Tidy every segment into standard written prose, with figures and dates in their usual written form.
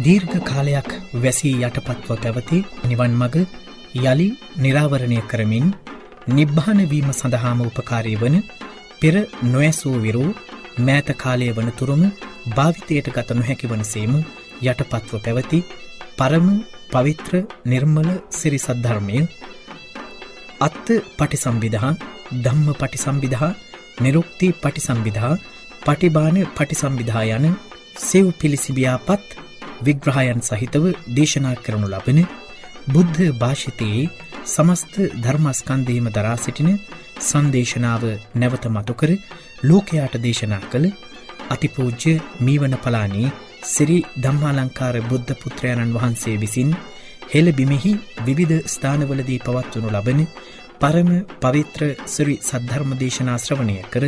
දීර්ඝ කාලයක් වැසී යටපත්ව පැවති නිවන් මඟ යලි නිරාවරණය කරමින් නිබ්බාන වීම සඳහාම උපකාරී වන පෙර නොඇසූ විරූ මෑත කාලය වන තුරුම භාවිතයට ගත නොහැකි වනසේම යටපත්ව පැවති පරම පවිත්‍ර නිර්මල සිරි සද්ධර්මය අත්ත පටිසම්භිදා ධම්ම පටිසම්භිදා නිරුක්ති පටිසම්භිදා පටිභාන පටිසම්භිදා යන සෙව් පිළිසිබියාපත් විග්‍රහයන් සහිතව දේශනා කරනු ලබන බුද්ධ භාෂිතයේ සමස්ත ධර්මස්කන්ධයම දරා සිටින සංදේශනාව නැවත මතු කර ලෝකයාට දේශනා කළ අතිපූජ්‍ය මීවන පලානී සිරි ධම්මාලංකාර බුද්ධ පුත්‍රයන්න් වහන්සේ විසින් හෙළ බිමෙහි විවිධ ස්ථානවලදී පවත්වනු ලබන පරම පවිත්‍ර සිරි සද්ධර්ම දේශනා ශ්‍රවණය කර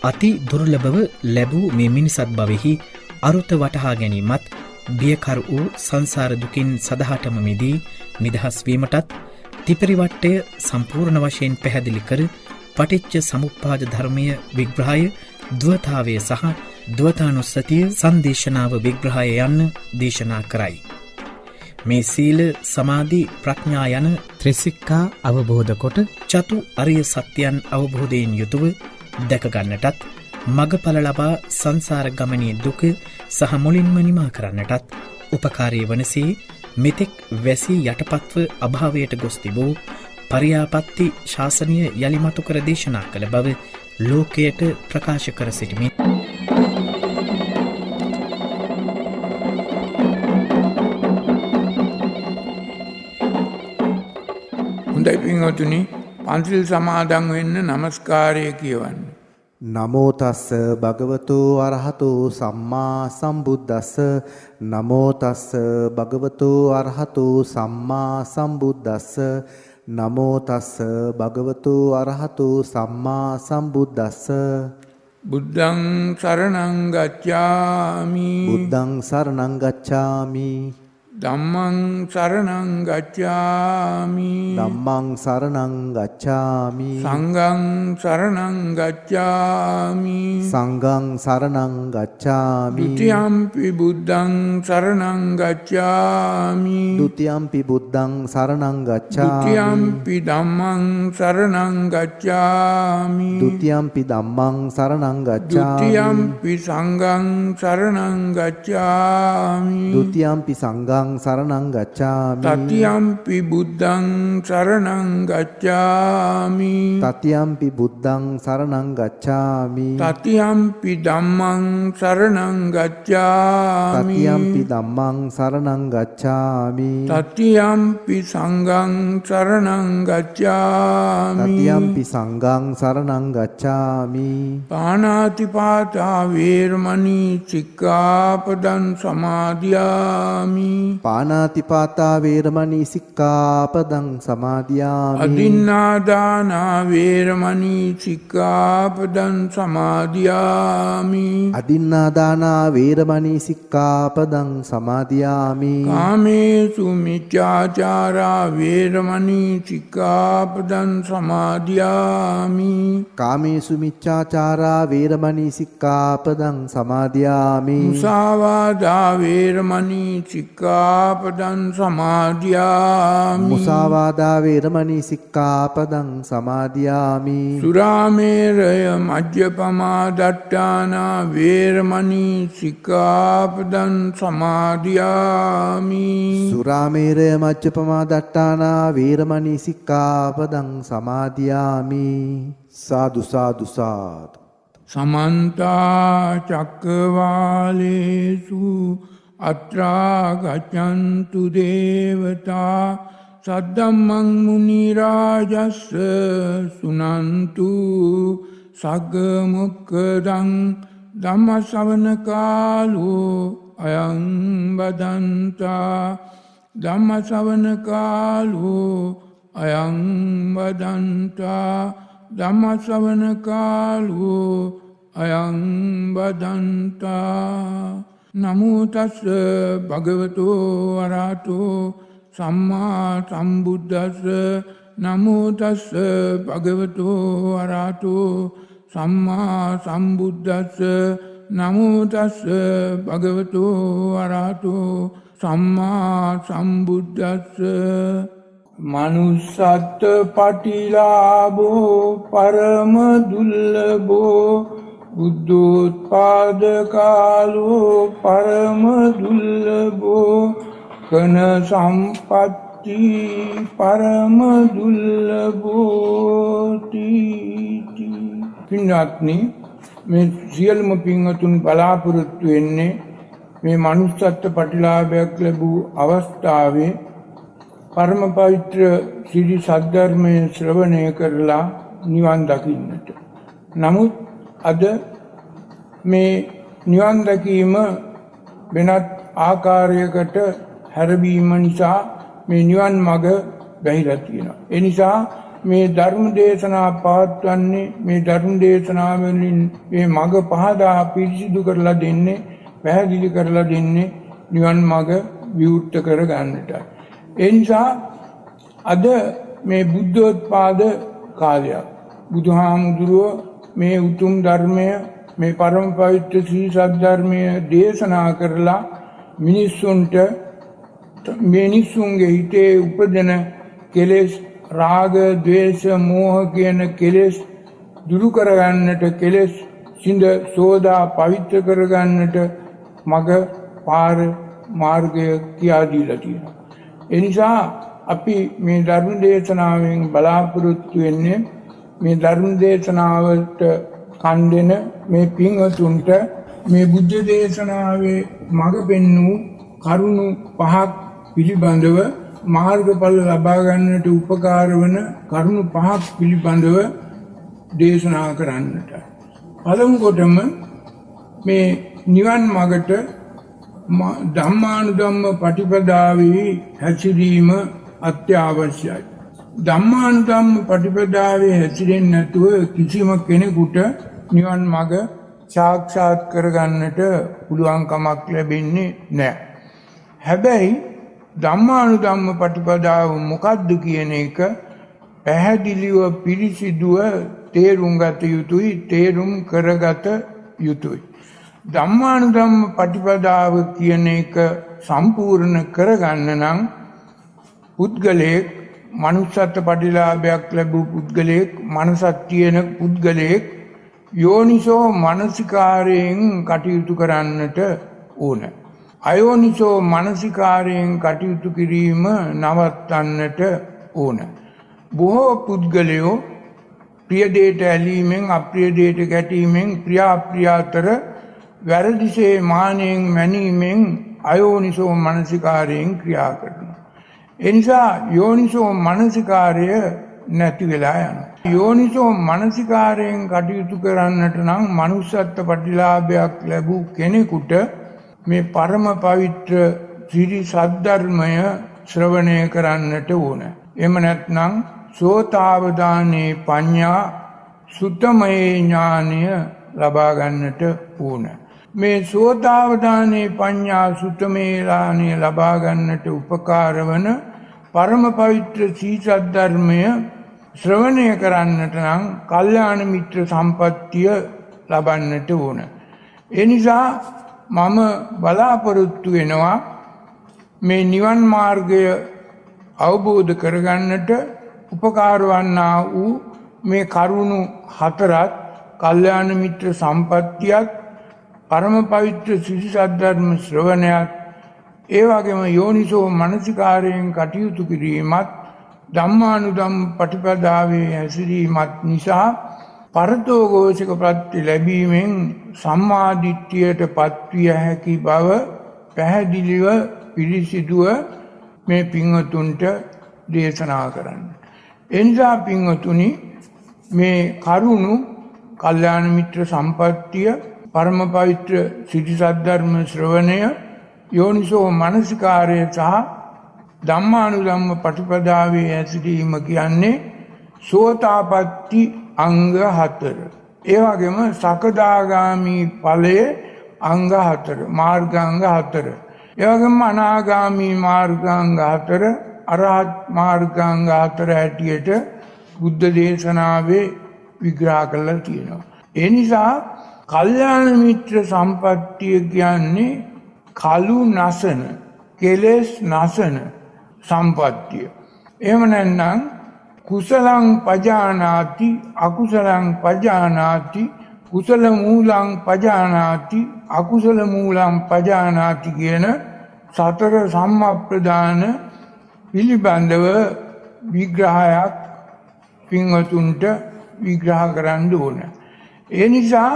අති දුර්ලභව ලැබූ මේ මිනිසත් භවෙහි අරුත වටහා ගැනීමත් බියකර වූ සංසාර දුකින් සදහටම මිදී නිදහස් වීමටත් ත්‍රිපිරිවට්ටය සම්පූර්ණ වශයෙන් පැහැදිලි කර පටිච්ච සමුප්පාද ධර්මය විග්‍රහය ද්වතාවය සහ ද්වතානුස්සතිය සංදේශනාව විග්‍රහය යන්න දේශනා කරයි. මේ සීල සමාධි ප්‍රඥා යන ත්‍රිසික්ඛා අවබෝධ කොට චතු අරිය සත්‍යයන් අවබෝධයෙන් යුතුව දැකගන්නටත් මගඵල ලබා සංසාර ගමනේ දුක සහ මුලින්ම නිමා කරන්නටත් උපකාරී වනසේ මෙතෙක් වැසී යටපත්ව අභාවයට ගොස් තිබූ පරියාපත්ති ශාසනය යලි මතු කර දේශනා කළ බව ලෝකයට ප්‍රකාශ කර සිටිමින් හොඳයි පින්වතුනි, පන්සිල් සමාදන් වෙන්න নমස්කාරය කියවන්න. නමෝ තස්ස භගවතු අරහතු සම්මා සම්බුද්දස්ස නමෝ තස්ස භගවතු අරහතු සම්මා සම්බුද්දස්ස නමෝ තස්ස භගවතු අරහතු සම්මා සම්බුද්දස්ස බුද්ධං සරණං ගච්ඡාමි බුද්ධං සරණං ගච්ඡාමි ධම්මං සරණං ගච්ඡාමි ධම්මං සරණං ගච්ඡාමි සංඝං සරණං ගච්ඡාමි සංඝං සරණං ගච්ඡාමි ဒ ුතියම්පි බුද්ධං සරණං ගච්ඡාමි ဒ ුතියම්පි බුද්ධං සරණං ගච්ඡාමි ဒ ුතියම්පි ධම්මං සරණං ගච්ඡාමි ဒ ුතියම්පි ධම්මං සරණං ဒ ගච්ඡාමි ුතියම්පි සංඝං සරණං ගච්ඡාමි ဒ ුතියම්පි සංඝං සරණං ගච්ඡාමි තතියම්පි බුද්ධං සරණං ගච්ඡාමි තතියම්පි බුද්ධං සරණං ගච්ඡාමි තතියම්පි ධම්මං සරණං ගච්ඡාමි තතියම්පි ධම්මං සරණං ගච්ඡාමි තතියම්පි සංඝං සරණං ගච්ඡාමි තතියම්පි සංඝං සරණං ගච්ඡාමි පාණාතිපාතා වේරමණී සික්ඛාපදං සමාදියාමි පාණාතිපාතා වේරමණී සික්ඛාපදං සමාදියාමි අදින්නාදානා වේරමණී සික්ඛාපදං සමාදියාමි අදින්නාදානා වේරමණී සික්ඛාපදං සමාදියාමි කාමේසු මිච්ඡාචාරා වේරමණී සික්ඛාපදං සමාදියාමි කාමේසු මිච්ඡාචාරා වේරමණී සික්ඛාපදං සමාදියාමි මුසාවාදා වේරමණී සික්ඛාපදං සමාදියාමි මුසාවාදා වේරමණී සික්ඛාපදං සමාදියාමි සුරාමේරය මජ්ජපමා දට්ඨානා වේරමණී සික්ඛාපදං සමාදියාමි සුරාමේරය මජ්ජපමා දට්ඨානා වේරමණී සික්ඛාපදං සමාදියාමි සාදු සාදු සාදු සමන්ත චක්කවාලේසු අත්‍රා ගච්ඡන්තු දේවතා සද්දම්මං මුනි රාජස්ස සුනන්තු සග්ග මොක්ඛදං ධම්ම ශ්‍රවණ කාලෝ අයං බදන්තා ධම්ම ශ්‍රවණ කාලෝ අයං බදන්තා ධම්ම ශ්‍රවණ කාලෝ අයං බදන්තා නමෝ තස්ස භගවතු අරහතෝ සම්මා සම්බුද්දස්ස නමෝ තස්ස භගවතු අරහතෝ සම්මා සම්බුද්දස්ස නමෝ තස්ස භගවතු අරහතෝ සම්මා සම්බුද්දස්ස මනුස්සත් පටිලාභෝ පරම දුල්ලභෝ බුද්ධෝත්පාද කාලෝ පරම දුල්ලභෝ කන සම්පත්ති පරම දුල්ලභෝති. පින්වත්නි, මේ සියලුම පින්වතුන් බලාපොරොත්තු වෙන්නේ මේ මනුස්සත්ව ප්‍රතිලාභයක් ලැබූ අවස්ථාවේ පරම පවිත්‍ර ශ්‍රී සද්ධර්මයේ ශ්‍රවණය කරලා නිවන් දකින්නට. නමුත් අද මේ නිවන් දැකීම වෙනත් ආකාරයකට හැරවීම නිසා මේ නිවන් මඟ බැහැලා තියෙනවා. ඒ නිසා මේ ධර්ම දේශනා පවත්වන්නේ මේ ධර්ම දේශනාවලින් මේ මඟ පහදා පිරිසිදු කරලා දෙන්නේ, පැහැදිලි කරලා දෙන්නේ නිවන් මඟ විවෘත කර ගන්නටයි. ඒ නිසා අද මේ බුද්ධෝත්පාද කාලයක් බුදුහාමුදුරුවෝ මේ උතුම් ධර්මය, මේ පරම පවිත්‍ර ශ්‍රී සද්ධර්මය දේශනා කරලා මිනිසුන්ගේ හිතේ උපදින කෙලෙස්, රාග, ද්වේෂ, මෝහ කියන කෙලෙස් දුරු කරගන්නට, කෙලෙස් සිඳ සෝදා පවිත්‍ර කරගන්නට මඟ පාර මාර්ගය කියා දීලා තියෙනවා. ඒ නිසා අපි මේ ධර්ම දේශනාවෙන් බලාපොරොත්තු වෙන්නේ මේ ධර්ම දේශනාවට කන් දෙන මේ පින්වතුන්ට මේ බුද්ධ දේශනාවේ මඟ පෙන්වූ කරුණු පහක් පිළිබඳව, මාර්ගඵල ලබා ගන්නට උපකාර වන කරුණු පහක් පිළිබඳව දේශනා කරන්නට. පළමු කොටම මේ නිවන් මඟට ධම්මානුධම්ම පටිපදාවේ හැසිරීම අත්‍යවශ්‍යයි. ධම්මානුධම්ම පටිපදාවේ හැසිරෙන්නේ නැතුව කිසිම කෙනෙකුට නිවන් මඟ සාක්ෂාත් කරගන්නට පුළුවන් කමක් ලැබෙන්නේ නැහැ. හැබැයි ධම්මානුධම්ම පටිපදාව මොකද්ද කියන එක පැහැදිලිව පිරිසිදුව තේරුම් ගත යුතුයි, තේරුම් කරගත යුතුයි. ධම්මානුධම්ම පටිපදාව කියන එක සම්පූර්ණ කරගන්න නම් පුද්ගලයෙක්, මනුස්සත්ව ප්‍රතිලාභයක් ලැබූ පුද්ගලයෙක්, මනසක් තියෙන පුද්ගලයෙක් යෝනිසෝ මනසිකාරයෙන් කටයුතු කරන්නට ඕන. අයෝනිසෝ මනසිකාරයෙන් කටයුතු කිරීම නවත්තන්නට ඕන. බොහෝ පුද්ගලයෝ ප්‍රිය දේට ඇලීමෙන්, අප්‍රිය දේට ගැටීමෙන්, ප්‍රියාප්‍රිය අතර වැරදිසේ මානයෙන් මැනීමෙන් අයෝනිසෝ මනසිකාරයෙන් ක්‍රියා කරනවා. එනිසා යෝනිසෝ මනසිකාරය නැති වෙලා යනවා. යෝනිසෝ මනසිකාරයෙන් කටයුතු කරන්නට නම් මනුස්සත්ව ප්‍රතිලාභයක් ලැබූ කෙනෙකුට මේ පරම පවිත්‍ර ශ්‍රී සද්ධර්මය ශ්‍රවණය කරන්නට ඕන. එහෙම නැත්නම් සෝතාවදානේ පඤ්ඤා, සුත්තමයේ ඥානය ලබා ගන්නට ඕන. මේ සෝතාවදානේ පඤ්ඤා, සුත්තමයේ ඥානය ලබා ගන්නට උපකාර වන පරම පවිත්‍ර ශ්‍රී සද්ධර්මය ශ්‍රවණය කරන්නට නම් කල්යාණ මිත්‍ර සම්පත්තිය ලබන්නට ඕන. ඒ නිසා මම බලාපොරොත්තු වෙනවා මේ නිවන් මාර්ගය අවබෝධ කරගන්නට උපකාර වන්නා වූ මේ කරුණු හතරත්, කල්යාණ මිත්‍ර සම්පත්තියත්, පරම පවිත්‍ර ශ්‍රී සද්ධර්ම ශ්‍රවණයත්, ඒ වගේම යෝනිසෝ මනසිකාරයෙන් කටයුතු කිරීමත්, ධම්මානුධම්ම පටිපදාවේ හැසිරීමත් නිසා පරතෝඝෝෂක ප්‍රත්‍ය ලැබීමෙන් සම්මා දිට්ඨියට පත්විය හැකි බව පැහැදිලිව පිළිසිදුව මේ පින්වතුන්ට දේශනා කරන්න. එනිසා පින්වතුනි, මේ කරුණු කල්යාණ මිත්‍ර සම්පත්තිය, පරම පවිත්‍ර ශ්‍රී සද්ධර්ම ශ්‍රවණය, යෝනිසෝ මනසිකාරය සහ ධම්මානුධම්ම පටිපදාවේ හැසිරීම කියන්නේ සෝතාපට්ටි අංග 4. ඒ වගේම සකදාගාමි ඵලයේ අංග 4, මාර්ගාංග 4. ඒ වගේම අනාගාමි මාර්ගාංග 4, අරහත් මාර්ගාංග 4 හැටියට බුද්ධ දේශනාවේ විග්‍රහ කරලා තියෙනවා. ඒ නිසා කල්යාණ මිත්‍ර සම්පත්තිය කියන්නේ කලු නසන, කෙලෙස් නසන සම්පත්තිය. එහෙම නැත්නම් කුසලං පජානාති අකුසලං පජානාති කුසල මූලං පජානාති අකුසල මූලං පජානාති කියන සතර සම්මප්‍රදාන පිළිබඳව විග්‍රහයක් පින්වතුන්ට විග්‍රහ කරන්න ඕන. ඒ නිසා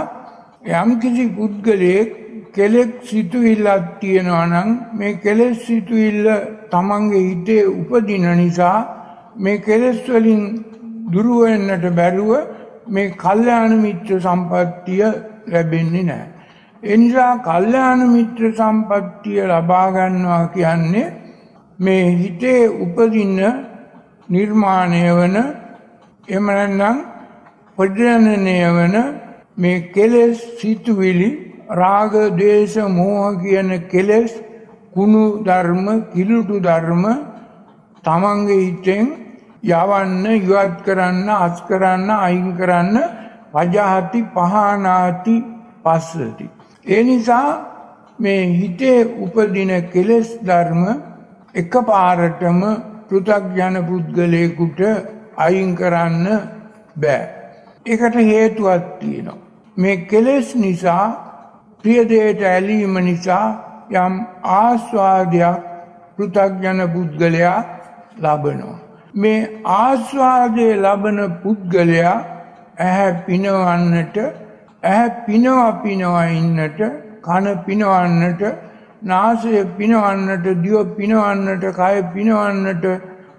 යම්කිසි පුද්ගලයෙක් කෙලෙස් සිතුවිල්ලක් තියෙනවා නම් මේ කෙලෙස් සිතුවිල්ල තමන්ගේ හිතේ උපදින නිසා මේ කෙලෙස් වලින් දුරු වෙන්නට බැරුව මේ කල්යාණ මිත්‍ර සම්පත්තිය ලැබෙන්නේ නැහැ. ඒ නිසා කල්යාණ මිත්‍ර සම්පත්තිය ලබා ගන්නවා කියන්නේ මේ හිතේ උපදින නිර්මාණය වන එහෙම නැත්නම් ප්‍රජනනය වන මේ කෙලෙස් සිතුවිලි රාග ද්වේෂ මෝහ කියන කෙලෙස් කුණු ධර්ම කිලුටු ධර්ම තමන්ගේ හිතෙන් යවන්න ඉවත් කරන්න අස් කරන්න අයින් කරන්න වජහති පහනාති පස්සති. ඒ නිසා මේ හිතේ උපදින කෙලෙස් ධර්ම එකපාරටම පෘථග්ජන පුද්ගලයෙකුට අයින් කරන්න බෑ. ඒකට හේතුවක් තියෙනවා. මේ කෙලෙස් නිසා ප්‍රිය දෙයට ඇලීම නිසා යම් ආස්වාදයක් පෘථග්ජන පුද්ගලයා ලබනවා. මේ ආස්වාදයේ ලබන පුද්ගලයා ඇහැ පිනවන්නට ඇහැ පිනවා ඉන්නට කන පිනවන්නට නාසය පිනවන්නට දිව පිනවන්නට කය පිනවන්නට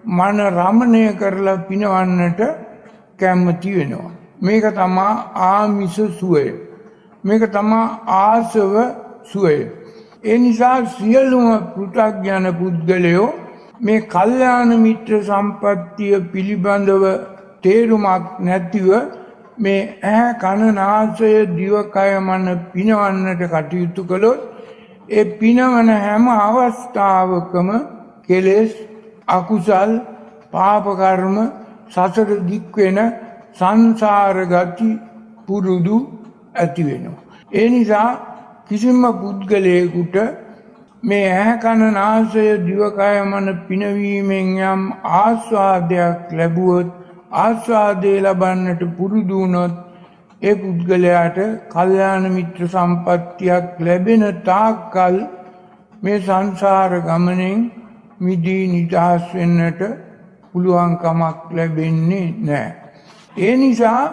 මන රමණය කරලා පිනවන්නට කැමති වෙනවා. මේක තමයි ආමිෂ සුවය. මේක තමයි ආසව සුවය. ඒ නිසා සියලුම පෘථග්ජන පුද්ගලයෝ මේ කල්යාණ මිත්‍ර සම්පත්තිය පිළිබඳව තේරුමක් නැතිව මේ ඇහැ කන නාසය දිව කය මන පිනවන්නට කටයුතු කළොත් ඒ පිනවන හැම අවස්ථාවකම කෙලෙස් අකුසල් පාප කර්ම සසර දික් වෙන සංසාර ගති පුරුදු ඇති වෙනවා. ඒ නිසා කිසිම පුද්ගලයෙකුට මේ ඇහැ කන නාසය දිවකය මන පිනවීමෙන් යම් ආස්වාදයක් ලැබුවොත් ආස්වාදේ ලබන්නට පුරුදු වුණොත් ඒ පුද්ගලයාට කල්යාණ මිත්‍ර සම්පත්තියක් ලැබෙන තාක්කල් මේ සංසාර ගමනෙන් මිදී නිදහස් වෙන්නට පුළුවන් කමක් ලැබෙන්නේ නැහැ. ඒ නිසා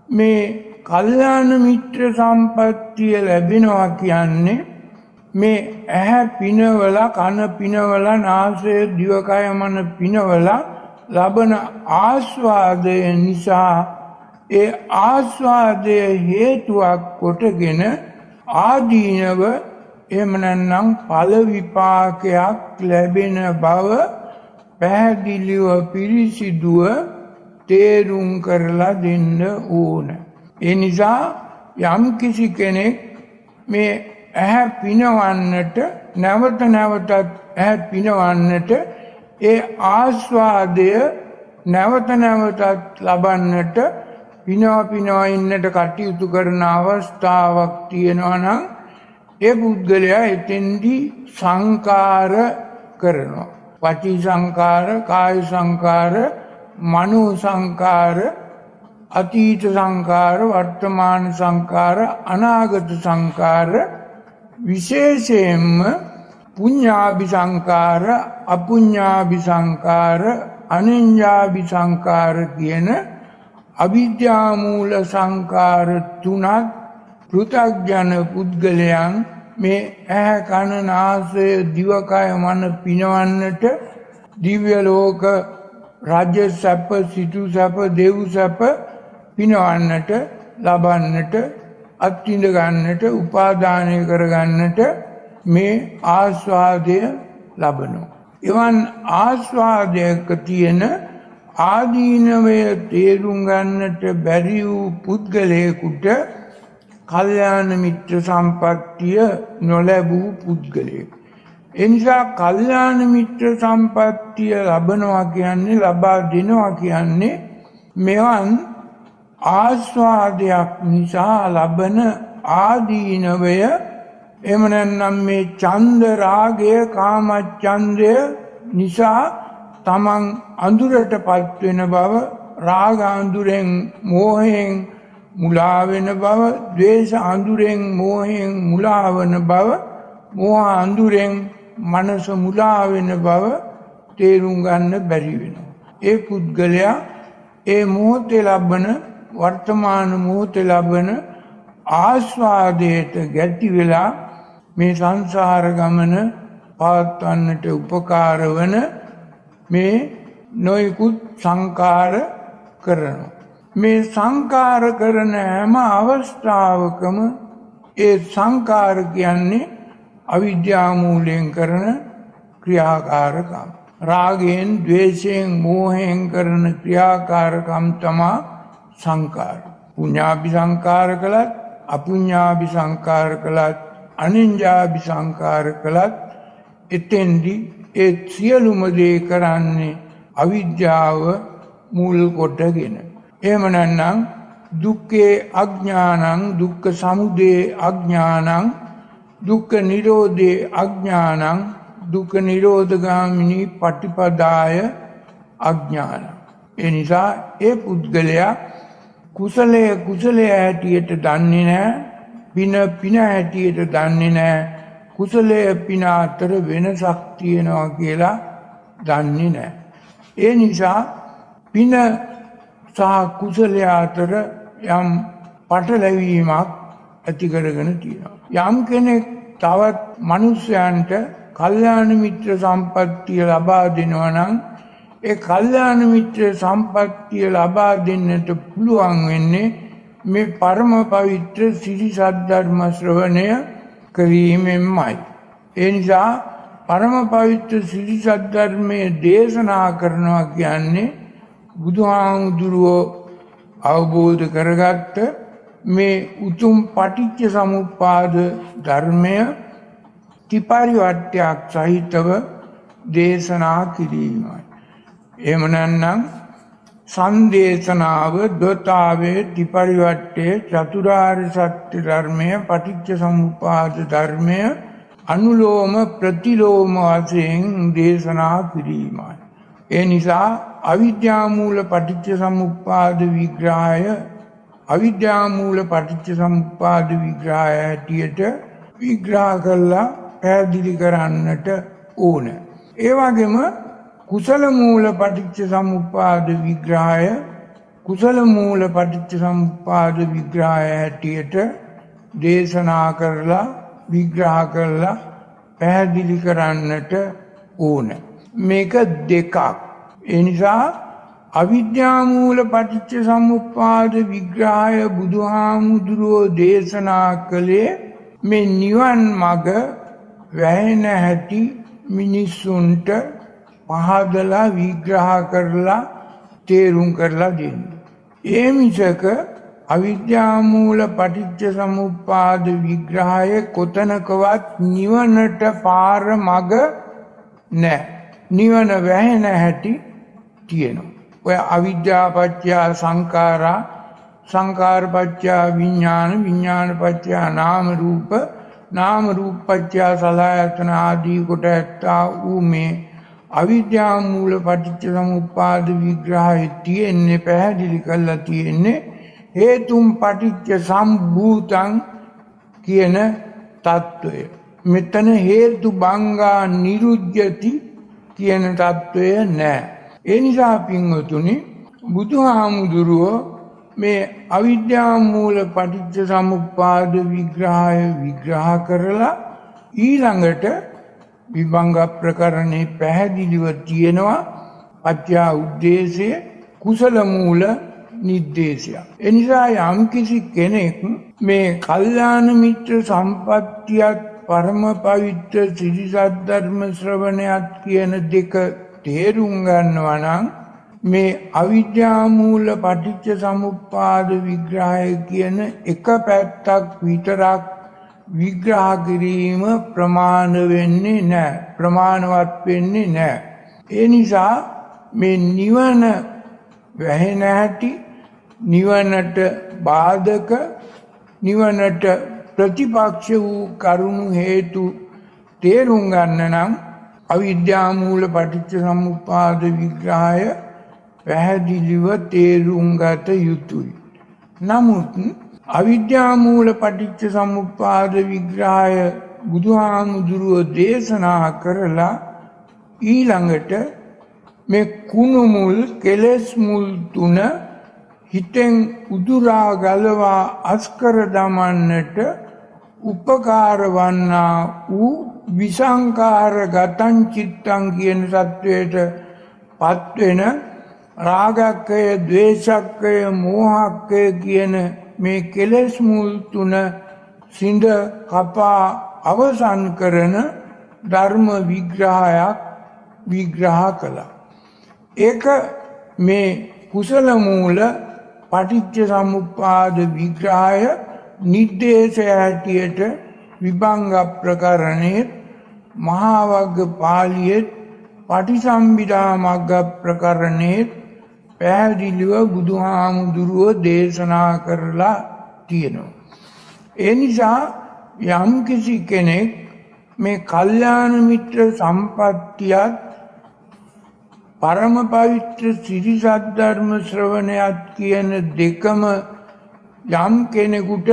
මේ කල්යාණ මිත්‍ර සම්පත්තිය ලැබෙනවා කියන්නේ මේ ඇහැ පිනවලා කන පිනවලා නාසය දිවකය මන පිනවලා ලබන ආස්වාදය නිසා ඒ ආස්වාදය හේතුවක් කොටගෙන ආදීනව එහෙම නැත්නම් ඵල විපාකයක් ලැබෙන බව පැහැදිලිව පිරිසිදුව තේරුම් කරලා දෙන්න ඕන. ඒ නිසා යම් කිසි කෙනෙක් මේ ඇහැ පිනවන්නට නැවත නැවතත් ඇහැ පිනවන්නට ඒ ආස්වාදය නැවත නැවතත් ලබන්නට පිනවා ඉන්නට කටයුතු කරන අවස්ථාවක් තියෙනවා නම් ඒ පුද්ගලයා එතෙන්දී සංකාර කරනවා. වචී සංකාර, කාය සංකාර, මනෝ සංකාර, අතීත සංකාර, වර්තමාන සංකාර, අනාගත සංකාර, විශේෂයෙන්ම පුඤ්ඤාභි සංකාර, අපුඤ්ඤාභි සංකාර, අනිඤ්ඤාභි සංකාර කියන අවිද්‍යා මූල සංකාර තුනක් පෘථග්ජන පුද්ගලයන් මේ ඇහැ කන නාසය දිවකය මන පිනවන්නට දිව්‍ය ලෝක රාජ්‍ය සැප සිටු සැප දෙව් සැප පිනවන්නට ලබන්නට අත්විඳ ගන්නට උපාදානය කරගන්නට මේ ආස්වාදය ලබනවා. එවන් ආස්වාදයක තියෙන ආදීනවය තේරුම් ගන්නට බැරි වූ පුද්ගලයෙකුට කල්යාණ මිත්‍ර සම්පත්තිය නොලැබූ පුද්ගලයෙක්. එනිසා කල්යාණ මිත්‍ර සම්පත්තිය ලබනවා කියන්නේ ලබා දෙනවා කියන්නේ මෙවන් ආස්වාදයක් නිසා ලබන ආදීනවය එහෙම නැත්නම් මේ ඡන්ද රාගය කාම ඡන්දය නිසා තමන් අඳුරටපත් වෙන බව, රාග අඳුරෙන් මෝහයෙන් මුලා වෙන බව, ද්වේෂ අඳුරෙන් මෝහයෙන් මුලා වෙන බව, මෝහ අඳුරෙන් මනස මුලා වෙන බව තේරුම් ගන්න බැරි වෙනවා. ඒ පුද්ගලයා ඒ මොහොතේ ලබන, වර්තමාන මොහොතේ ලබන ආස්වාදයට ගැටි වෙලා මේ සංසාර ගමන පවත්වන්නට උපකාර වන මේ නොයෙකුත් සංකාර කරනවා. මේ සංකාර කරන හැම අවස්ථාවකම ඒ සංකාර කියන්නේ අවිද්‍යා මූලයෙන් කරන ක්‍රියාකාරකම්. රාගයෙන්, ද්වේෂයෙන්, මෝහයෙන් කරන ක්‍රියාකාරකම් තමා සංකාර. පුඤ්ඤාභි සංකාර කළත්, අපුඤ්ඤාභි සංකාර කළත්, අනිඤ්ඤාභි සංකාර කළත් එතෙන්දි ඒ සියලුම දේ කරන්නේ අවිද්‍යාව මුල් කොටගෙන. එහෙම නැත්නම් දුක්ඛේ අඥානං, දුක්ඛ සමුදය අඥානං, දුක්ඛ නිරෝධේ අඥානං, දුක්ඛ නිරෝධගාමිනී පටිපදාය අඥානං. ඒ නිසා ඒ පුද්ගලයා කුසලයේ හැටියට දන්නේ නැහැ, පින හැටියට දන්නේ නැහැ, කුසලයේ පින අතර වෙනසක් තියෙනවා කියලා දන්නේ නැහැ. ඒ නිසා පින සහ කුසලයේ අතර යම් පටලැවීමක් ඇති කරගෙන තියෙනවා. යම් කෙනෙක් තවත් මිනිසයන්ට කල්යාණ මිත්‍ර සම්පත්තිය ලබා දෙනවා නම් ඒ කල්යාණ මිත්‍ර සම්පත්තිය ලබා දෙන්නට පුළුවන් වෙන්නේ මේ පරම පවිත්‍ර සිරි සද්ධර්ම ශ්‍රවණය කිරීමෙන්මයි. ඒ නිසා පරම පවිත්‍ර සිරි සද්ධර්මයේ දේශනා කරනවා කියන්නේ බුදුහාමුදුරුවෝ අවබෝධ කරගත්ත මේ උතුම් පටිච්ච සමුප්පාද ධර්මය ත්‍රිපරිවර්තයක් සහිතව දේශනා කිරීමයි. එහෙම නැත්නම් සංදේශනාව දොතාවේ ත්‍රිපරිවර්තයේ චතුරාර්ය සත්‍ය ධර්මය, පටිච්ච සමුප්පාද ධර්මය අනුලෝම ප්‍රතිලෝම වශයෙන් දේශනා කිරීමයි. ඒ නිසා අවිද්‍යා මූල පටිච්ච සමුප්පාද විග්‍රහය, අවිද්‍යා මූල පටිච්ච සමුප්පාද විග්‍රහය හැටියට විග්‍රහ කරලා පැහැදිලි කරන්නට ඕන. ඒ වගේම කුසල මූල පටිච්ච සමුප්පාද විග්‍රහය, කුසල මූල පටිච්ච සමුප්පාද විග්‍රහය හැටියට දේශනා කරලා විග්‍රහ කරලා පැහැදිලි කරන්නට ඕන. මේක දෙකක්. ඒ නිසා අවිද්‍යා මූල පටිච්ච සමුප්පාද විග්‍රහය බුදුහාමුදුරුවෝ දේශනා කළේ මේ නිවන් මඟ වැහෙන හැටි මිනිස්සුන්ට පහදලා විග්‍රහ කරලා තේරුම් කරලා දෙන්න. ඒ මිසක අවිද්‍යා මූල පටිච්ච සමුප්පාද විග්‍රහය කොතනකවත් නිවනට පාර මඟ නැහැ. නිවන වැහෙන හැටි තියෙනවා. ඔය අවිද්‍යා පත්‍ය සංඛාරා, සංඛාර පත්‍ය විඥාන, විඥාන පත්‍ය නාම රූප, නාම රූප පත්‍ය සලආයතන ආදී කොට ඇත්තා වූ මේ අවිද්‍යා මූල පටිච්ච සමුප්පාද විග්‍රහය තියෙන්නේ, පැහැදිලි කරලා තියෙන්නේ හේතුම් පටිච්ච සම්භූතං කියන තත්වය. මෙතන හේතු බංගා නිරුද්ධති කියන තත්වය නැහැ. ඒ නිසා පින්වතුනි, බුදුහාමුදුරුවෝ මේ අවිද්‍යා මූල පටිච්ච සමුප්පාද විග්‍රහය විග්‍රහ කරලා ඊළඟට විභංග ප්‍රකරණේ පැහැදිලිව තියෙනවා පත්‍යා උද්දේශය, කුසල මූල නිද්දේශය. එනිසා යම්කිසි කෙනෙක් මේ කල්යාණ මිත්‍ර සම්පත්තියත් පරම පවිත්‍ර සිරි සද්ධර්ම ශ්‍රවණයත් කියන දෙක තේරුම් ගන්නවා නම් මේ අවිද්‍යා මූල පටිච්ච සමුප්පාද විග්‍රහය කියන එක පැත්තක් විතරක් විග්‍රහ කිරීම ප්‍රමාණ වෙන්නේ නැහැ, ප්‍රමාණවත් වෙන්නේ නැහැ. ඒ නිසා මේ නිවන වැහෙන හැටි, නිවනට බාධක, නිවනට ප්‍රතිපක්ෂ වූ කරුණු හේතු තේරුම් ගන්න නම් අවිද්‍යා මූල පටිච්ච සමුප්පාද විග්‍රහය පැහැදිලිව තේරුම් ගත යුතුයි. නමුත් අවිද්‍යා මූල පටිච්ච සමුප්පාද විග්‍රහය බුදුහාමුදුරුවෝ දේශනා කරලා ඊළඟට මේ කුණු මුල් කෙලෙස් මුල් තුන හිතෙන් උදුරා ගලවා අස්කර දමන්නට උපකාර වන්නා වූ විසංකාර ගතං චිත්තං කියන සත්වයට පත්වෙන රාගක්කය, ද්වේෂක්කය, මෝහක්කය කියන මේ කෙලෙස් මුල් තුන සිඳ කපා අවසන් කරන ධර්ම විග්‍රහයක් විග්‍රහ කළා. ඒක මේ කුසල මූල පටිච්ච සමුප්පාද විග්‍රහය නිर्देशය හැටියට විභංග ප්‍රකරණයේ මහා වග්ග පාළියේ පටිසම්භිදා මග්ග ප්‍රකරණයේ පැහැදිලිව බුදුහාමුදුරුවෝ දේශනා කරලා තියෙනවා. ඒ නිසා යම් කිසි කෙනෙක් මේ කල්යාණ මිත්‍ර සම්පත්තියත් පරම පවිත්‍ර සිරිසත් ධර්ම ශ්‍රවණයත් කියන දෙකම යම් කෙනෙකුට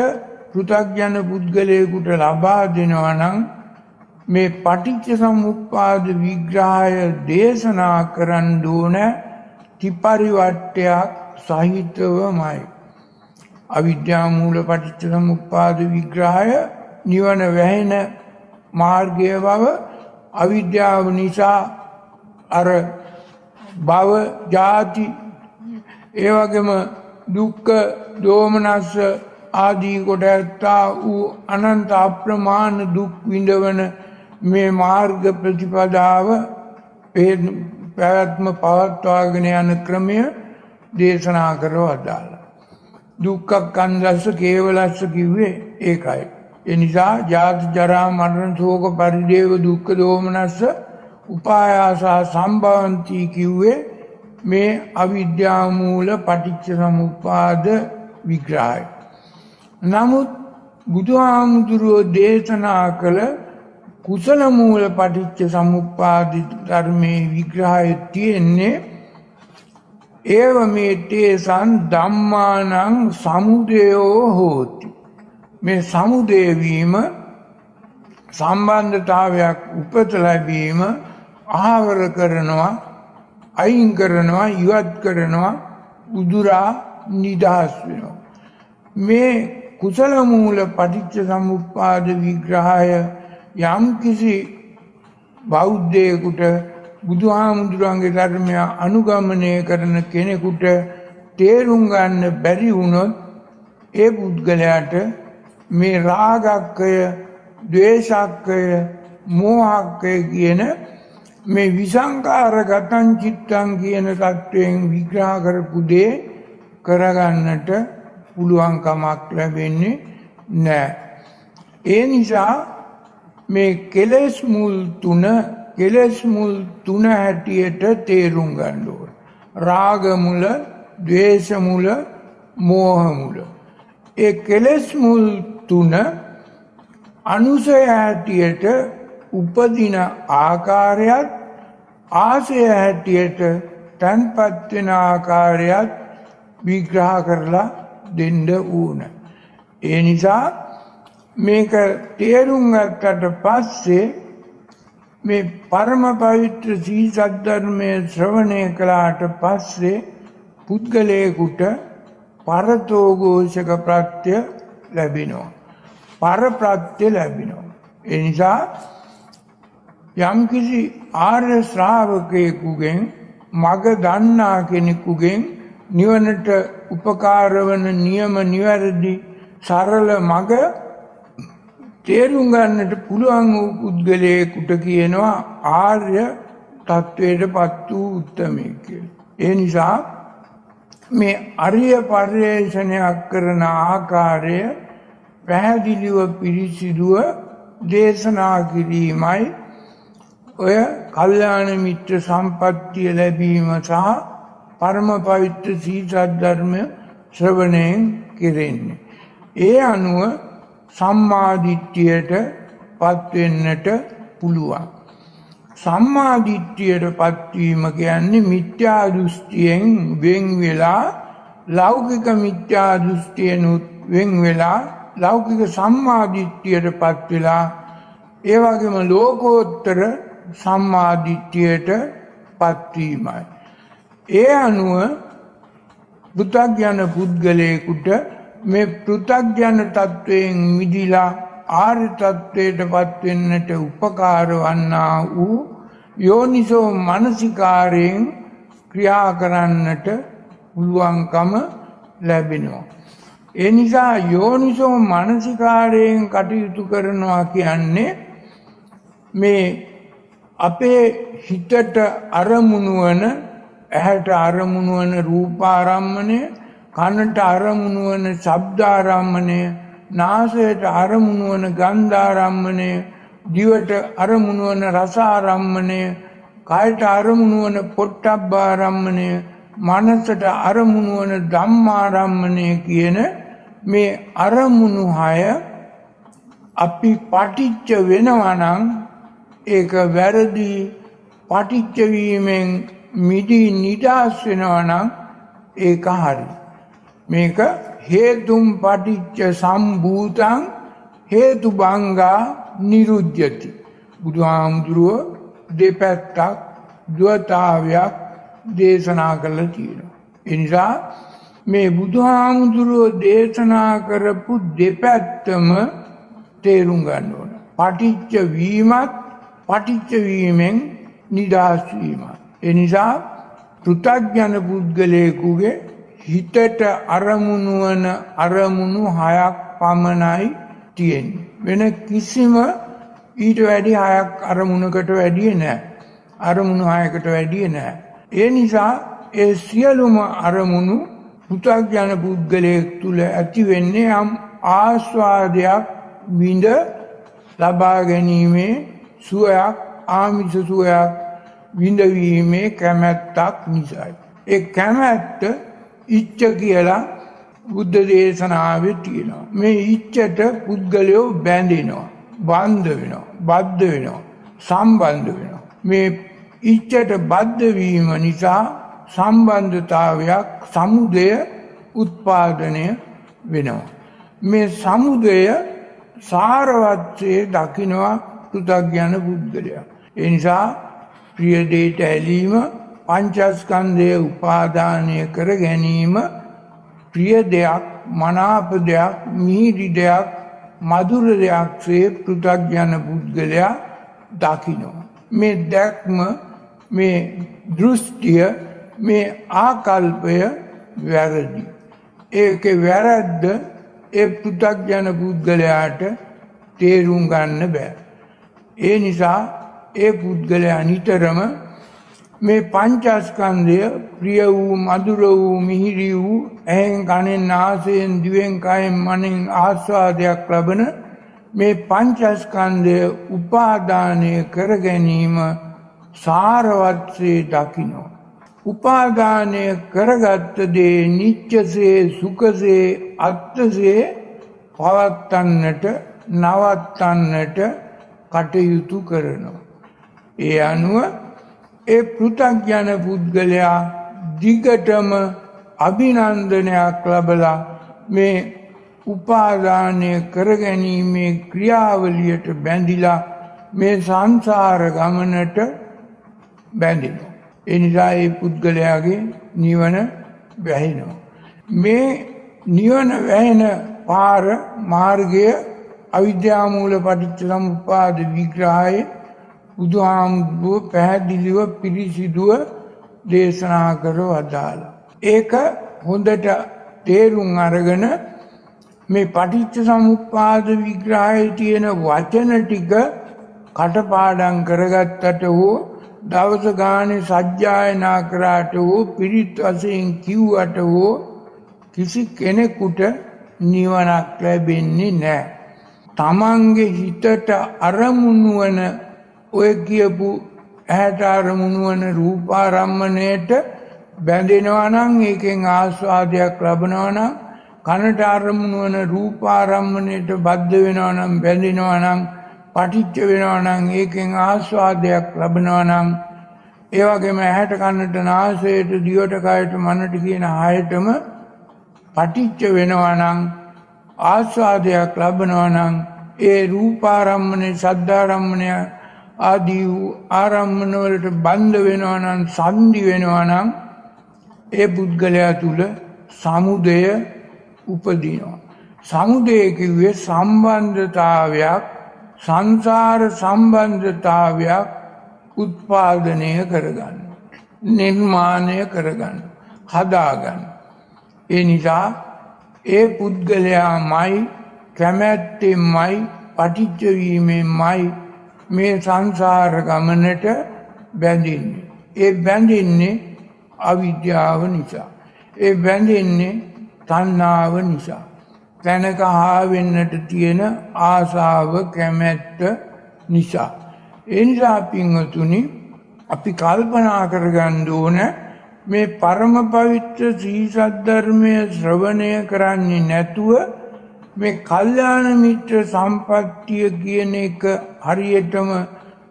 පෘථග්ජන පුද්ගලයෙකුට ලබා දෙනවා නම් මේ පටිච්ච සමුප්පාද විග්‍රහය දේශනා කරන්න ඕන ත්‍රිපරිවට්ටයක් සහිතවමයි. අවිද්‍යා මූල පටිච්ච සමුප්පාද විග්‍රහය නිවන වැහෙන මාර්ගය බව, අවිද්‍යාව නිසා අර භව ජාති ඒ වගේම දුක්ඛ දෝමනස්ස ආදී කොට ඇත්තා වූ අනන්ත අප්‍රමාණ දුක් විඳවන මේ මාර්ග ප්‍රතිපදාව පැවැත්ම පවත්වාගෙන යන ක්‍රමය දේශනා කරවදාලා. දුක්ඛ කන්දස්ස කේවලස්ස කිව්වේ ඒකයි. ඒ නිසා ජාති ජරා මරණ ශෝක පරිදේව දුක්ඛ දෝමනස්ස උපායාස සම්භවಂತಿ කිව්වේ මේ අවිද්‍යා මූල පටිච්ච සමුප්පාද විග්‍රහය. නමුත් බුදුහාමුදුරුවෝ දේශනා කළ කුසල මූල පටිච්ච සමුප්පාද ධර්මයේ විග්‍රහය තියෙන්නේ ඒව මේ තේසං ධම්මානං සමුදයෝ හෝති. මේ සමුදය වීම සම්බන්ධතාවයක් උපත ලැබීම ආවර කරනවා, අයින් කරනවා, ඉවත් කරනවා, උදුරා නිදහස් වෙනවා. මේ කුසල මූල පටිච්ච සමුප්පාද විග්‍රහය යම් කිසි බෞද්ධයෙකුට බුදුහාමුදුරන්ගේ ධර්මය අනුගමනය කරන කෙනෙකුට තේරුම් ගන්න බැරි වුණොත් ඒ පුද්ගලයාට මේ රාගක්කය, ද්වේෂක්කය, මෝහක්කය කියන මේ විසංකාර ගතං චිත්තං කියන තත්වයෙන් විග්‍රහ කරපු දේ කරගන්නට පුළුවන් කමක් ලැබෙන්නේ නැහැ. ඒ නිසා මේ කෙලෙස් මුල් තුන හැටියට තේරුම් ගන්න ඕන. රාග මුල, ද්වේෂ මුල, මෝහ මුල. ඒ කෙලෙස් මුල් තුන අනුසය හැටියට උපදින ආකාරයත් ආසය හැටියට තන්පත් වෙන ආකාරයත් විග්‍රහ කරලා දෙන්න ඕන. ඒ නිසා මේක තේරුම් ගත්තට පස්සේ මේ පරම පවිත්‍ර සීසත් ධර්මයේ ශ්‍රවණය කළාට පස්සේ පුද්ගලයෙකුට පරතෝഘോഷක ප්‍රත්‍ය ලැබෙනවා. පරප්‍රත්‍ය ලැබෙනවා. ඒ නිසා යම්කිසි ආර්ය ශ්‍රාවකයෙකුගෙන් මග දන්නා කෙනෙකුගෙන් නිවනට උපකාර වන නියම නිවැරදි සරල මග තේරුම් ගන්නට පුළුවන් වූ පුද්ගලයෙකුට කියනවා ආර්ය තත්වයට පත් වූ උත්තමයෙක් කියලා. ඒ නිසා මේ අරිය පරිශ්‍රණයක් කරන ආකාරය පැහැදිලිව පිරිසිදුව දේශනා කිරීමයි ඔය කල්යාණ මිත්‍ර සම්පත්තිය ලැබීම සහ පරම පවිත්‍ර සීසත් ධර්ම ශ්‍රවණයෙන් කෙරෙන්නේ. ඒ අනුව සම්මාදිට්ඨියට පත්වෙන්නට පුළුවන්. සම්මාදිට්ඨියට පත්වීම කියන්නේ මිත්‍යා දෘෂ්ටියෙන් වෙන් වෙලා ලෞකික මිත්‍යා දෘෂ්ටියනුත් වෙන් වෙලා ලෞකික සම්මාදිට්ඨියට පත් වෙලා ඒ වගේම ලෝකෝත්තර සම්මාදිට්ඨියට පත්වීමයි. ඒ අනුව පෘථග්ජන පුද්ගලයෙකුට මේ පෘථග්ජන තත්වයෙන් මිදිලා ආර්ය තත්වයට පත්වෙන්නට උපකාර වන්නා වූ යෝනිසෝ මනසිකාරයෙන් ක්‍රියා කරන්නට පුළුවන්කම ලැබෙනවා. ඒ නිසා යෝනිසෝ මනසිකාරයෙන් කටයුතු කරනවා කියන්නේ මේ අපේ හිතට අරමුණු වන ඇහැට අරමුණු වන රූපාරම්මණය, කනට අරමුණු වන ශබ්දාරම්මණය, නාසයට අරමුණු වන ගන්ධාරම්මණය, දිවට අරමුණු වන රසාරම්මණය, කයට අරමුණු වන පොට්ටබ්බාරම්මණය, මනසට අරමුණු වන ධම්මාරම්මණය කියන මේ අරමුණු 6 අපි පටිච්ච වෙනවා නම් ඒක වැරදි. පටිච්ච වීමෙන් මිදී නිදහස් වෙනවා නම් ඒක හරි. මේක හේතුම් පටිච්ච සම්භූතං හේතු භංගා නිරුද්ධති. බුදුහාමුදුරුව දෙපැත්තක් ද්වතාවයක් දේශනා කළා තියෙනවා. ඒ නිසා මේ බුදුහාමුදුරුව දේශනා කරපු දෙපැත්තම තේරුම් ගන්න ඕන. පටිච්ච වීමත් පටිච්ච වීමෙන් නිදහස් වීමත්. ඒ නිසා පෘථග්ජන පුද්ගලයෙකුගේ හිතට අරමුණු වන අරමුණු 6ක් පමණයි තියෙන්නේ. වෙන කිසිම ඊට වැඩි 6ක් අරමුණකට වැඩි නැහැ. අරමුණු 6කට වැඩි නැහැ. ඒ නිසා ඒ සියලුම අරමුණු පෘථග්ජන පුද්ගලයෙක් තුල ඇති වෙන්නේ යම් ආස්වාදයක් විඳ ලබා ගැනීමේ සුවයක්, ආමිෂ සුවයක් විඳවීමේ කැමැත්තක් නිසායි. ඒ කැමැත්ත ඉච්ඡ කියලා බුද්ධ දේශනාවේ තියෙනවා. මේ ඉච්ඡට පුද්ගලයෝ බැඳෙනවා, බද්ධ වෙනවා, බද්ධ වෙනවා, සම්බන්ධ වෙනවා. මේ ඉච්ඡට බද්ධ වීම නිසා සම්බන්ධතාවයක්, සමුදය උත්පාදනය වෙනවා. මේ සමුදය සාරවත්සේ දකිනවා පෘථග්ජන පුද්ගලයා. ඒ නිසා ප්‍රිය දෙයට ඇලීම, පංචස්කන්ධය උපාදානය කර ගැනීම ප්‍රිය දෙයක්, මනාප දෙයක්, මිහිරි දෙයක්, මధుර දෙයක්සේ පෘථග්ජන පුද්ගලයා දකිනවා. මේ දැක්ම, මේ දෘෂ්ටිය, මේ ආකල්පය වැරදි. ඒකේ වැරද්ද ඒ පෘථග්ජන පුද්ගලයාට තේරුම් ගන්න බෑ. ඒ නිසා ඒ පුද්ගලයා නිතරම මේ පංචස්කන්ධය ප්‍රිය වූ, මధుර වූ, මිහිරි වූ, ඇහෙන් කනෙන් නාසයෙන් දිවෙන් කයෙන් මනෙන් ආස්වාදයක් ලබන මේ පංචස්කන්ධය උපාදානය කර ගැනීම සාරවත්සේ දකිනවා. උපාදානය කරගත්ත දේ නිච්චසේ, සුඛසේ, අත්ථසේ පවත්තන්නට, නවත්තන්නට කටයුතු කරනවා. ඒ අනුව ඒ පෘථග්ජන පුද්ගලයා දිගටම අභිනන්දනයක් ලබලා මේ උපාදානය කරගැනීමේ ක්‍රියාවලියට බැඳිලා මේ සංසාර ගමනට බැඳෙනවා. ඒ නිසා ඒ පුද්ගලයාගේ නිවන වැහෙනවා. මේ නිවන වැහෙන පාර, මාර්ගය අවිද්‍යා මූල පටිච්චසමුප්පාද විග්‍රහයේ බුදුහාමුදුරුවෝ පැහැදිලිව පිරිසිදුව දේශනා කර වදාළා. ඒක හොඳට තේරුම් අරගෙන මේ පටිච්චසමුප්පාද විග්‍රහයේ තියෙන වචන ටික කටපාඩම් කරගත්තට හෝ දවස ගානේ සජ්ජායනා කරාට හෝ පිරිත් වශයෙන් කිව්වට හෝ කිසි කෙනෙකුට නිවනක් ලැබෙන්නේ නැහැ. තමන්ගේ හිතට අරමුණු වන ඔය කියපු ඇහැට අරමුණු වන රූපාරම්මණයට බැඳෙනවා නම්, ඒකෙන් ආස්වාදයක් ලබනවා නම්, කනට අරමුණු වන රූපාරම්මණයට බද්ධ වෙනවා නම් බැඳෙනවා නම් පටිච්ච වෙනවා නම් ඒකෙන් ආස්වාදයක් ලබනවා නම් ඒ වගේම ඇහැට කනට නාසයට දිවට කයට මනට කියන හයටම පටිච්ච වෙනවා නම් ආස්වාදයක් ලබනවා නම් ඒ රූපාරම්මණය සද්ධාරම්මණය ආදී වූ ආරම්මන වලට බන්ධ වෙනවා නම් සංදි වෙනවා නම් ඒ පුද්ගලයා තුල සමුදය උපදිනවා. සමුදය කිව්වේ සම්බන්ධතාවයක් සංසාර සම්බන්ධතාවයක් උත්පාදනය කරගන්න නිර්මාණය කරගන්න හදාගන්න. ඒ නිසා ඒ පුද්ගලයාමයි කැමැත්තෙන්මයි පටිච්ච වීමෙන්මයි මේ සංසාර ගමනට බැඳෙන්නේ. ඒ බැඳෙන්නේ අවිද්‍යාව නිසා. ඒ බැඳෙන්නේ තණ්හාව නිසා. තැනක හාවෙන්නට තියෙන ආසාව කැමැත්ත නිසා. ඒ නිසා පින්වතුනි අපි කල්පනා කරගන්න ඕන මේ පරම පවිත්‍ර ශ්‍රී සද්ධර්මය ශ්‍රවණය කරන්නේ නැතුව මේ කල්යාණ මිත්‍ර සම්පත්තිය කියන එක හරියටම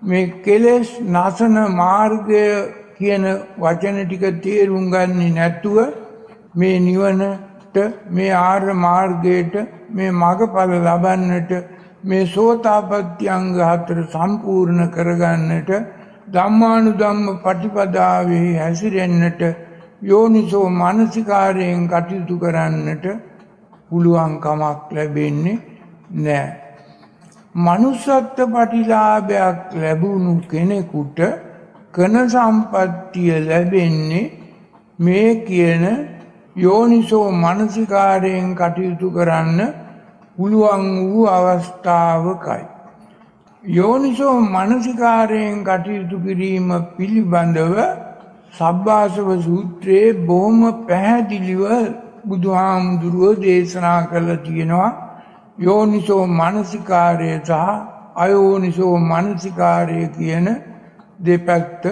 මේ කෙලෙස් නසන මාර්ගය කියන වචන ටික තේරුම් ගන්නේ නැතුව මේ නිවනට මේ ආර්ය මාර්ගයට මේ මඟඵල ලබන්නට මේ සෝතාපට්ටි අංග 4 සම්පූර්ණ කරගන්නට ධම්මානුධම්ම පටිපදාවේ හැසිරෙන්නට යෝනිසෝ මානසිකාරයෙන් කටයුතු කරන්නට පුළුවන් කමක් ලැබෙන්නේ නැහැ. මනුස්සත්ව ප්‍රතිලාභයක් ලැබුණු කෙනෙකුට කන සම්පත්තිය ලැබෙන්නේ මේ කියන යෝනිසෝ මානසිකාරයෙන් කටයුතු කරන්න පුළුවන් වූ අවස්ථාවකයි. යෝනිසෝ මානසිකාරයෙන් කටයුතු කිරීම පිළිබඳව සබ්බාසව සූත්‍රයේ බොහොම පැහැදිලිව බුදුහාමුදුරුවෝ දේශනා කළා තියෙනවා. යෝනිසෝ මානසිකාරය සහ අයෝනිසෝ මානසිකාරය කියන දෙපැත්ත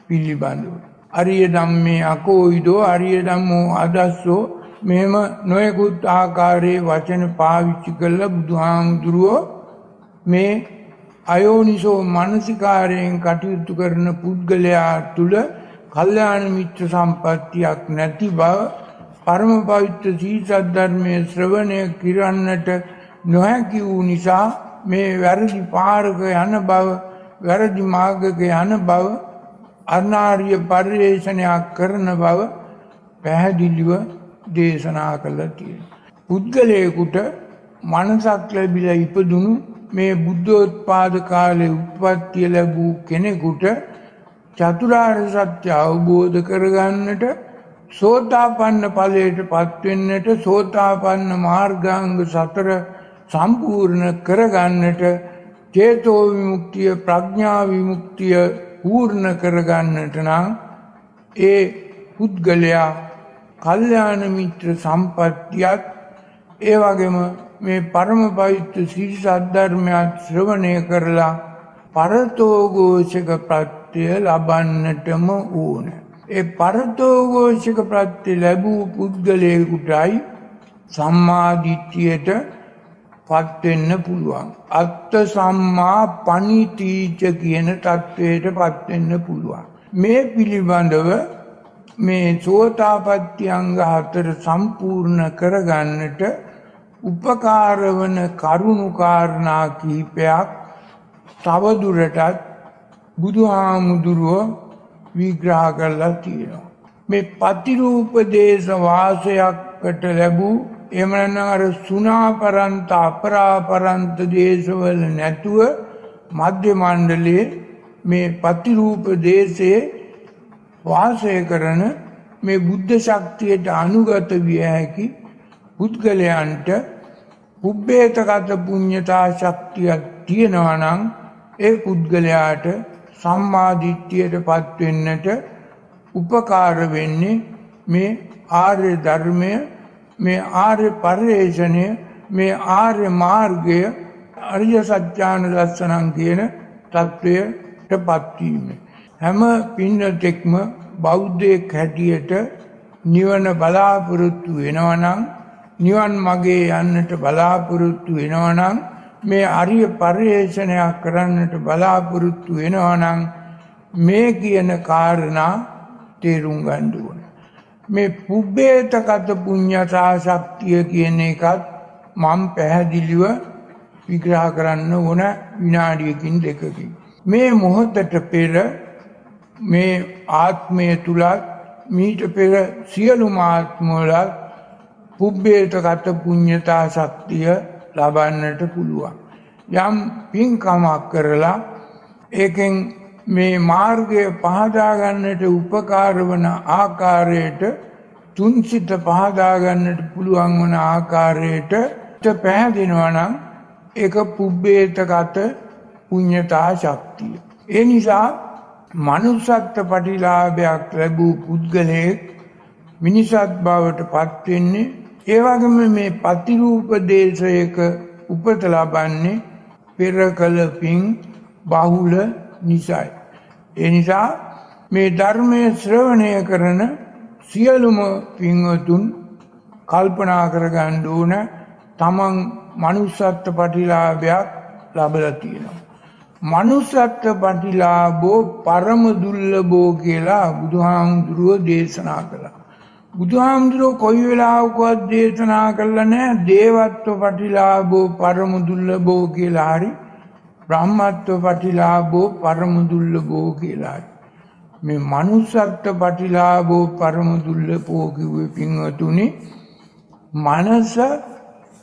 පිළිබඳව. අරිය ධම්මේ අකෝයිදෝ අරිය ධම්මෝ අදස්සෝ මෙහෙම නොයෙකුත් ආකාරයේ වචන පාවිච්චි කළ බුදුහාමුදුරුවෝ මේ අයෝනිසෝ මානසිකාරයෙන් කටයුතු කරන පුද්ගලයා තුල කල්යාණ මිත්‍ර සම්පත්තියක් නැති බව පරම පවිත්‍ර ශ්‍රී සද්ධර්මයේ ශ්‍රවණය කිරන්නට නොහැකි වූ නිසා මේ වැරදි පාරක යන බව වැරදි මාර්ගක යන බව අනාර්ය පරිේශනයක් කරන බව පැහැදිලිව දේශනා කළා තියෙනවා. පුද්ගලයෙකුට මනසක් ලැබිලා ඉපදුණු මේ බුද්ධෝත්පාද කාලේ උත්පත්ති ලැබූ කෙනෙකුට චතුරාර්ය සත්‍ය අවබෝධ කරගන්නට සෝතාපන්න ඵලයට පත් වෙන්නට සෝතාපන්න මාර්ගාංග 4 සම්පූර්ණ කරගන්නට චේතෝ විමුක්තිය ප්‍රඥා විමුක්තිය පූර්ණ කරගන්නට නම් ඒ පුද්ගලයා කල්යාණ මිත්‍ර සම්පත්තියත් ඒ වගේම මේ පරම පවිත්‍ර ශ්‍රී සද්ධර්මයත් ශ්‍රවණය කරලා පරතෝഘോഷක ප්‍රත්‍ය ලබන්නටම ඕන. ඒ පරතෝഘോഷක ප්‍රත්‍ය ලැබූ පුද්ගලයෙකුටයි සම්මා දිට්ඨියට පත් වෙන්න පුළුවන්. අත්ත සම්මා පණිතීච කියන தത്വයට පත් වෙන්න පුළුවන්. මේ පිළිබඳව මේ සෝතාපට්ටි අංග 4 සම්පූර්ණ කරගන්නට උපකාර වන කරුණු කාරණා කිහිපයක් තවදුරටත් බුදුහාමුදුරුවෝ විග්‍රහ කරලා තියෙනවා. මේ පතිරූපදේශ වාසයකට ලැබූ එහෙම නැත්නම් අර සුණාපරන්ත අපරාපරන්ත දේශවල නැතුව මධ්‍ය මණ්ඩලයේ මේ පතිරූප දේශයේ වාසය කරන මේ බුද්ධ ශක්තියට අනුගත විය හැකි පුද්ගලයන්ට උබ්බේතගත පුඤ්ඤතා ශක්තියක් තියෙනවා නම් ඒ පුද්ගලයාට සම්මා දිට්ඨියටපත් වෙන්නට උපකාර වෙන්නේ මේ ආර්ය ධර්මය මේ ආර්ය පරිශ්‍රණය මේ ආර්ය මාර්ගය අරිය සත්‍යානුදස්සනං කියන தත්වයටපත් වීම. හැම පින්නතෙක්ම බෞද්ධයෙක් හැටියට නිවන බලාපොරොත්තු වෙනවා නම් නිවන් මගේ යන්නට බලාපොරොත්තු වෙනවා නම් මේ අරිය පරිේශනයක් කරන්නට බලාපොරොත්තු වෙනවා නම් මේ කියන කාරණා තේරුම් ගන්න ඕන. මේ පුබ්බේතගත පුඤ්ඤතා ශක්තිය කියන එකත් මම පැහැදිලිව විග්‍රහ කරන්න ඕන විනාඩියකින් දෙකකින්. මේ මොහොතට පෙර මේ ආත්මය තුලත් මීට පෙර සියලුම ආත්මවලත් පුබ්බේතගත පුඤ්ඤතා ශක්තිය ලබන්නට පුළුවන්. යම් පින්කමක් කරලා ඒකෙන් මේ මාර්ගය පහදා ගන්නට උපකාර වන ආකාරයට තුන්සිත පහදා ගන්නට පුළුවන් වන ආකාරයට පැහැදෙනවා නම් ඒක පුබ්බේතගත පුඤ්ඤතා ශක්තිය. ඒ නිසා මනුෂ්‍යත්ව ප්‍රතිලාභයක් ලැබූ පුද්ගලයෙක් මිනිසත් බවට පත් වෙන්නේ ඒ වගේම මේ ප්‍රතිරූප දේශයක උපත ලබන්නේ පෙර කළ පින් බහුල නිසායි. ඒ නිසා මේ ධර්මයේ ශ්‍රවණය කරන සියලුම පින්වතුන් කල්පනා කරගන්න ඕන තමන් මනුෂ්‍යත්ව ප්‍රතිලාභයක් ලැබලා තියෙනවා. මනුෂ්‍යත්ව ප්‍රතිලාභෝ පරම දුර්ලභෝ කියලා බුදුහාමුදුරුවෝ දේශනා කළා. බුදුහාමුදුරුවෝ කොයි වෙලාවකවත් දේශනා කළා නැහැ දේවත්ව ප්‍රතිලාභෝ පරම දුර්ලභෝ කියලා හරි බ්‍රහ්මත්ව ප්‍රතිලාභෝ පරම දුර්ලභෝ කියලා හරි. මේ මනුෂ්‍යත්ව ප්‍රතිලාභෝ පරම දුර්ලභෝ කිව්වේ පින්වතුනි මනස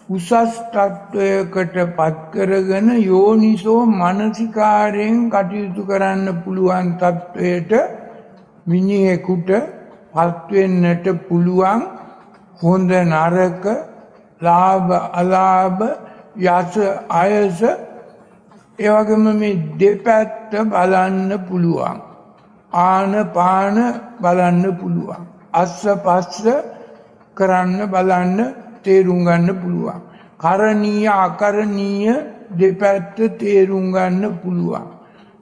උසස් තත්වයකට පත් කරගෙන යෝනිසෝ මනසිකාරයෙන් කටයුතු කරන්න පුළුවන් තත්වයට මිනිහෙකුට පත් වෙන්නට පුළුවන් හොඳ නරක ලාභ අලාභ යස අයස ඒ වගේම මේ දෙපැත්ත බලන්න පුළුවන් ආන පාන බලන්න පුළුවන් අස්ස පස්ස කරන්න බලන්න තේරුම් ගන්න පුළුවන් කරණීය අකරණීය දෙපැත්ත තේරුම් ගන්න පුළුවන්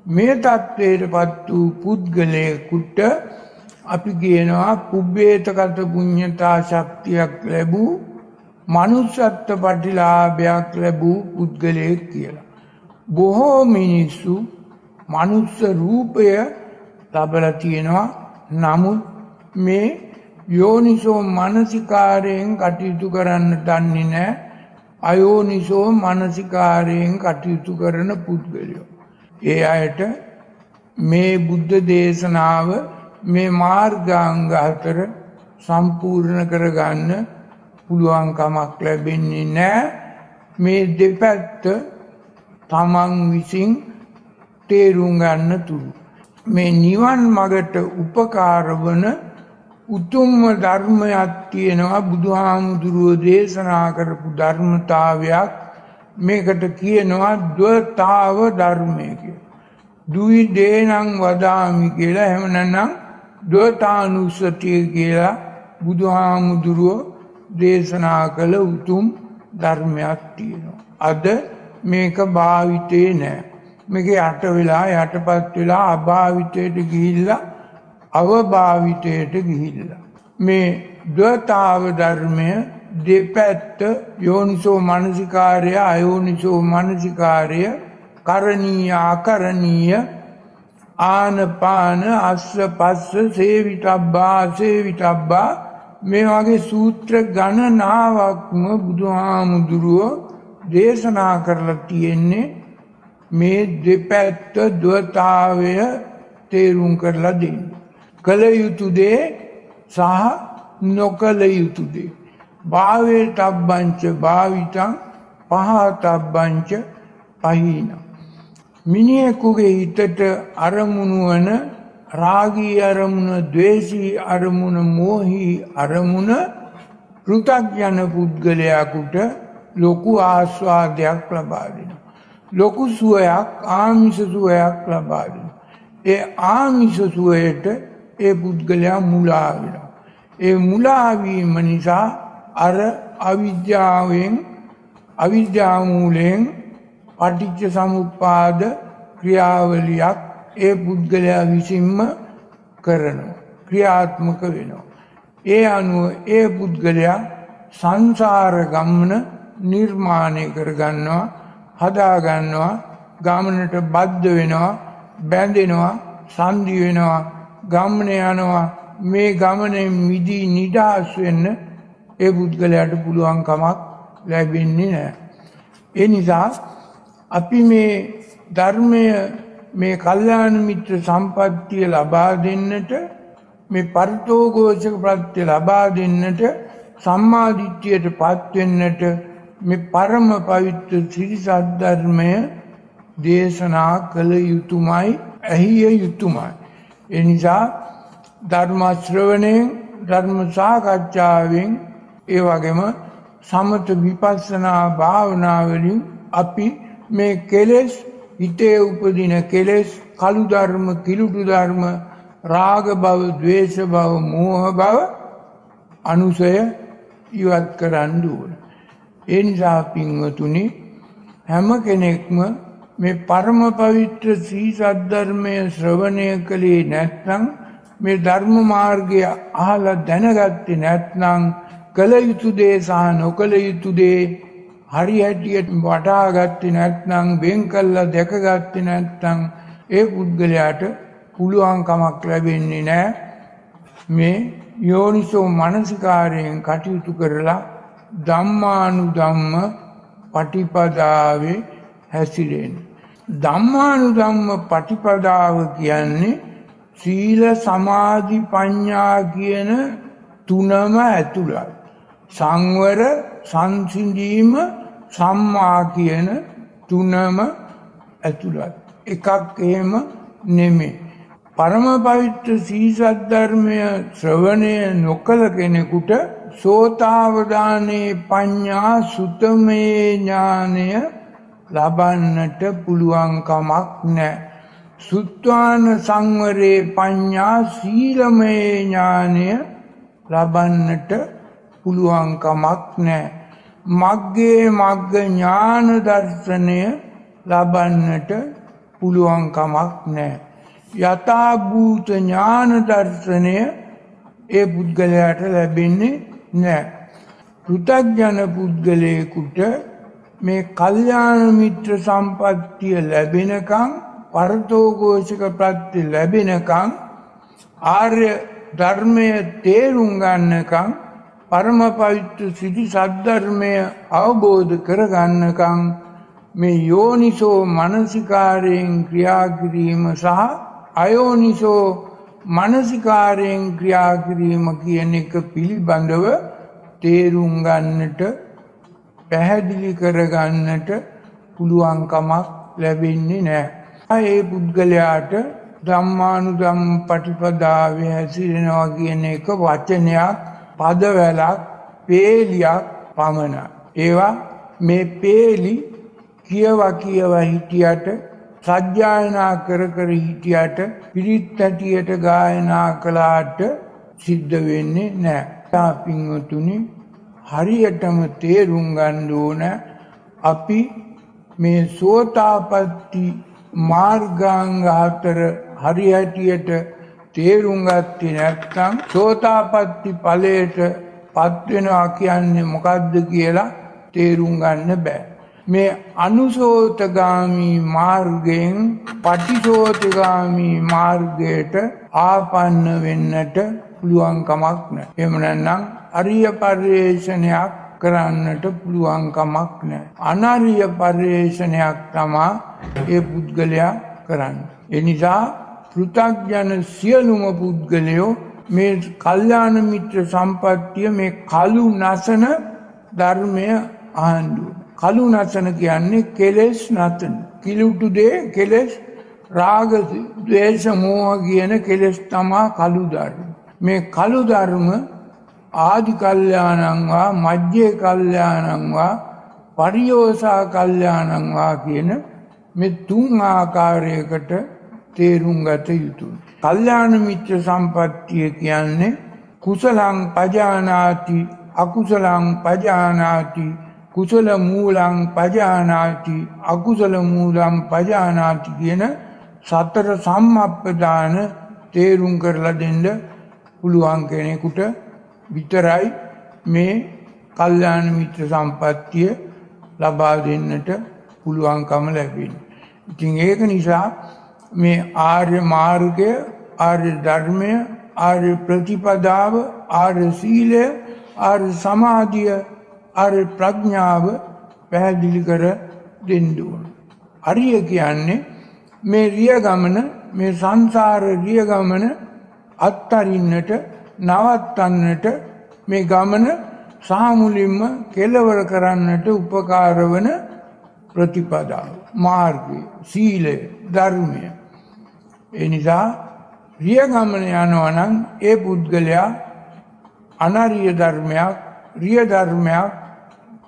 මේ தത്വයටපත් වූ පුද්ගලයෙකුට අපි කියනවා පුබ්බේතගත පුඤ්ඤතා ශක්තියක් ලැබූ මනුෂ්‍යත්ව ප්‍රතිලාභයක් ලැබූ පුද්ගලයෙක් කියලා. බොහෝ මිනිස්සු මනුෂ්‍ය රූපය ලබලා තියෙනවා. නමුත් මේ යෝනිසෝ මනසිකාරයෙන් කටයුතු කරන්න දන්නේ නැහැ. අයෝනිසෝ මනසිකාරයෙන් කටයුතු කරන පුද්ගලයෝ. ඒ අයට මේ බුද්ධ දේශනාව මේ මාර්ගාංග 4 සම්පූර්ණ කරගන්න පුළුවන් කමක් ලැබෙන්නේ නැහැ. මේ දෙපැත්ත තමන් විසින් තේරුම් ගන්න තුරු මේ නිවන් මගට උපකාර වන උතුම්ම ධර්මයක් තියෙනවා. බුදුහාමුදුරුවෝ දේශනා කරපු ධර්මතාවයක් මේකට කියනවා ද්වතාව ධර්මය කියලා. දුයි දේනං වදාමි කියලා එහෙම නැත්නම් ද්වතානුස්සතිය කියලා බුදුහාමුදුරුවෝ දේශනා කළ උතුම් ධර්මයක් තියෙනවා. අද මේක භාවිතේ නැහැ. මේක යට වෙලා යටපත් වෙලා අභාවිතයට ගිහිල්ලා අවභාවිතයට ගිහිල්ලා මේ ද්වතාව ධර්මය දෙපැත්ත යෝනිසෝ මනසිකාර්ය අයෝනිසෝ මනසිකාර්ය කරණීය අකරණීය ආනපාන අස්ස පස්ස සේවිතබ්බා සේවිතබ්බා මේ වගේ සූත්‍ර ගණනාවක්ම බුදුහාමුදුරුවෝ දේශනා කරලා තියෙන්නේ මේ දෙපැත්ත ද්වතාවය තේරුම් කරලා දෙන්න. කළ යුතු දේ සහ නොකළ යුතු දේ. භාවේ තබ්බංච භාවිතං පහතබ්බංච පහීන. මිනිහෙකුගේ හිතට අරමුණු වන රාගී අරමුණ, ද්වේෂී අරමුණ, මෝහී අරමුණ පෘථග්ජන පුද්ගලයාට ලොකු ආස්වාදයක් ලබා දෙනවා. ලොකු සුවයක්, ආමිෂ සුවයක් ලබා දෙනවා. ඒ ආමිෂ සුවයට ඒ පුද්ගලයා මුලා වෙනවා. ඒ මුලා වීම නිසා අර අවිද්‍යා මූලයෙන් පටිච්ච සමුප්පාද ක්‍රියාවලියක් ඒ පුද්ගලයා විසින්ම කරනවා, ක්‍රියාත්මක වෙනවා. ඒ අනුව ඒ පුද්ගලයා සංසාර ගමන නිර්මාණය කරගන්නවා, හදාගන්නවා, ගමනට බද්ධ වෙනවා, බැඳෙනවා, සන්ධි වෙනවා, ගමන යනවා. මේ ගමනේ මිදී නිදහස් වෙන්න ඒ පුද්ගලයාට පුළුවන් කමක් ලැබෙන්නේ නැහැ. ඒ නිසා අපි මේ ධර්මය, මේ කල්යාණ මිත්‍ර සම්පත්තිය ලබා දෙන්නට, මේ පරිතෝඝෝෂක ප්‍රත්‍ය ලබා දෙන්නට, සම්මා දිට්ඨියට පත් වෙන්නට මේ පරම පවිත්‍ර ශ්‍රී සද්ධර්මය දේශනා කළ යුතුමයි, ඇහිය යුතුමයි. ඒ නිසා ධර්ම ශ්‍රවණයෙන්, ධර්ම සාකච්ඡාවෙන්, ඒ වගේම සමත විපස්සනා භාවනාවලින් අපි මේ කෙලෙස්, හිතේ උපදින කෙලෙස්, කළු ධර්ම, කිලුටු ධර්ම, රාග භව, ද්වේෂ භව, මෝහ භව, අනුසය ඉවත් කරන්න ඕන. ඒ නිසා පින්වතුනි, හැම කෙනෙක්ම මේ පරම පවිත්‍ර ශ්‍රී සද්ධර්මය ශ්‍රවණය කළේ නැත්නම්, මේ ධර්ම මාර්ගය අහලා දැනගත්තේ නැත්නම්, කළ යුතු දේ සහ නොකළ යුතු දේ හරි හැටියට වටහා ගත්තේ නැත්නම්, වෙන් කළා දැකගත්තේ නැත්නම්, ඒ පුද්ගලයාට පුළුවන් කමක් ලැබෙන්නේ නැහැ මේ යෝනිසෝ මනසිකාරයෙන් කටයුතු කරලා ධම්මානුධම්ම පටිපදාවේ හැසිරෙන්න. ධම්මානුධම්ම පටිපදාව කියන්නේ සීල, සමාධි, ප්‍රඥා කියන තුනම ඇතුළත්. සංවර, සංසිඳීම, සම්මා කියන තුනම ඇතුළත්. එකක් එහෙම නෙමෙයි. පරම පවිත්‍ර ශ්‍රී සද්ධර්මය ශ්‍රවණය නොකළ කෙනෙකුට සෝතාවදානේ පඤ්ඤා සුතමේ ඥානය ලබන්නට පුළුවන් කමක් නැහැ. සුත්වාන සංවරේ පඤ්ඤා සීලමේ ඥානය ලබන්නට පුළුවන් කමක් නැහැ. මග්ගේ මග්ග ඥාන දර්ශනය ලබන්නට පුළුවන් කමක් නැහැ. යථා භූත ඥාන දර්ශනය ඒ පුද්ගලයාට ලැබෙන්නේ නැහැ. පෘථග්ජන පුද්ගලයෙකුට මේ කල්යාණ මිත්‍ර සම්පත්තිය ලැබෙනකම්, පරතෝඝෝෂක ප්‍රත්‍ය ලැබෙනකම්, ආර්ය ධර්මය තේරුම් ගන්නකම්, පරම පවිත්‍ර ශ්‍රී සද්ධර්මය අවබෝධ කරගන්නකම් මේ යෝනිසෝ මනසිකාරයෙන් ක්‍රියා කිරීම සහ අයෝනිසෝ මනසිකාරයෙන් ක්‍රියා කිරීම කියන එක පිළිබඳව තේරුම් ගන්නට, පැහැදිලි කරගන්නට පුළුවන් කමක් ලැබෙන්නේ නැහැ. ඒ පුද්ගලයාට ධම්මානුධම්ම පටිපදාවේ හැසිරෙනවා කියන එක වචනයක්, පදවැලක්, පේලියක් පමණයි. ඒවා මේ පේලි කියව හිටියට, සජ්ජායනා කර හිටියට, පිරිත් ඇටියට ගායනා කළාට සිද්ධ වෙන්නේ නැහැ. පින්වතුනි, හරියටම තේරුම් ගන්න ඕන අපි මේ සෝතාපට්ටි මාර්ගාංග 4 හරියටියට තේරුම් ගත්තේ නැත්නම්, සෝතාපට්ටි ඵලයට පත් වෙනවා කියන්නේ මොකද්ද කියලා තේරුම් ගන්න බෑ. මේ අනුසෝතගාමී මාර්ගයෙන් පටිසෝතගාමී මාර්ගයට ආපන්න වෙන්නට පුළුවන් කමක් නැහැ. එහෙම නැත්නම් අරිය පරිශ්‍රණයක් කරන්නට පුළුවන් කමක් නැහැ. අනරිය පරිශ්‍රණයක් තමයි ඒ පුද්ගලයා කරන්නේ. ඒ නිසා පෘථග්ජන සියලුම පුද්ගලයෝ මේ කල්යාණ මිත්‍ර සම්පත්තිය, මේ කලු නසන ධර්මය ආණ්ඩුව. කලු නසන කියන්නේ කෙලෙස් නතන. කිලුටු දේ කෙලෙස්, රාග, ද්වේෂ, මෝහ කියන කෙලෙස් තමයි කලු ධර්ම. මේ කලු ධර්ම ආදි කල්යාණං වා, මධ්‍යේ කල්යාණං වා, පරියෝසා කල්යාණං වා කියන මේ තුන් ආකාරයකට තේරුම් ගත යුතුයි. කල්යාණ මිත්‍ර සම්පත්තිය කියන්නේ කුසලං පජානාති, අකුසලං පජානාති, කුසල මූලං පජානාති, අකුසල මූලං පජානාති කියන සතර සම්මප්පදාන තේරුම් කරලා දෙන්න පුළුවන් කෙනෙකුට විතරයි මේ කල්යාණ මිත්‍ර සම්පත්තිය ලබා දෙන්නට පුළුවන්කම ලැබෙන්නේ. ඉතින් ඒක නිසා මේ ආර්ය මාර්ගය, ආර්ය ධර්මය, ආර්ය ප්‍රතිපදාව, ආර්ය සීලය, ආර්ය සමාධිය, ආර්ය ප්‍රඥාව පැහැදිලි කර දෙන්න ඕන. අරිය කියන්නේ මේ රිය ගමන, මේ සංසාර රිය ගමන අත්තරින්නට, නවත්තන්නට, මේ ගමන සාමුලින්ම කෙලවර කරන්නට උපකාර වන ප්‍රතිපදාව, මාර්ගය, සීලය, ධර්මය. ඒ නිසා රිය ගමන යනවා නම් ඒ පුද්ගලයා අනරිය ධර්මයක්, රිය ධර්මයක්,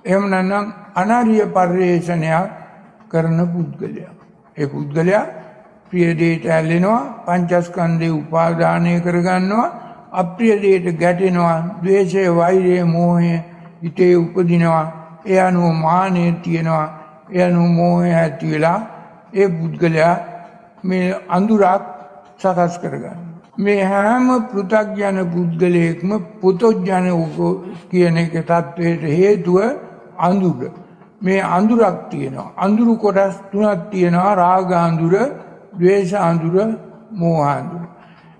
එහෙම නැත්නම් අනරිය පරිේශනයක් කරන පුද්ගලයා. ඒ පුද්ගලයා ප්‍රිය දෙයට ඇලෙනවා, පංචස්කන්ධේ උපාදානය කරගන්නවා, අප්‍රිය දෙයට ගැටෙනවා, ද්වේෂය, වෛරය, මෝහය හිතේ උපදිනවා, ඒ අනුව මානය තියෙනවා, ඒ අනුව මෝහය ඇති වෙලා ඒ පුද්ගලයා මේ අඳුරක් සකස් කරගන්නවා. මේ හැම පෘථග්ජන පුද්ගලයෙක්ම පුතොජ්ජන කියන එක තත්වයට හේතුව අඳුර. මේ අඳුරක් තියෙනවා. අඳුරු කොටස් තුනක් තියෙනවා: රාග අඳුර, ද්වේෂ අඳුර, මෝහ අඳුර.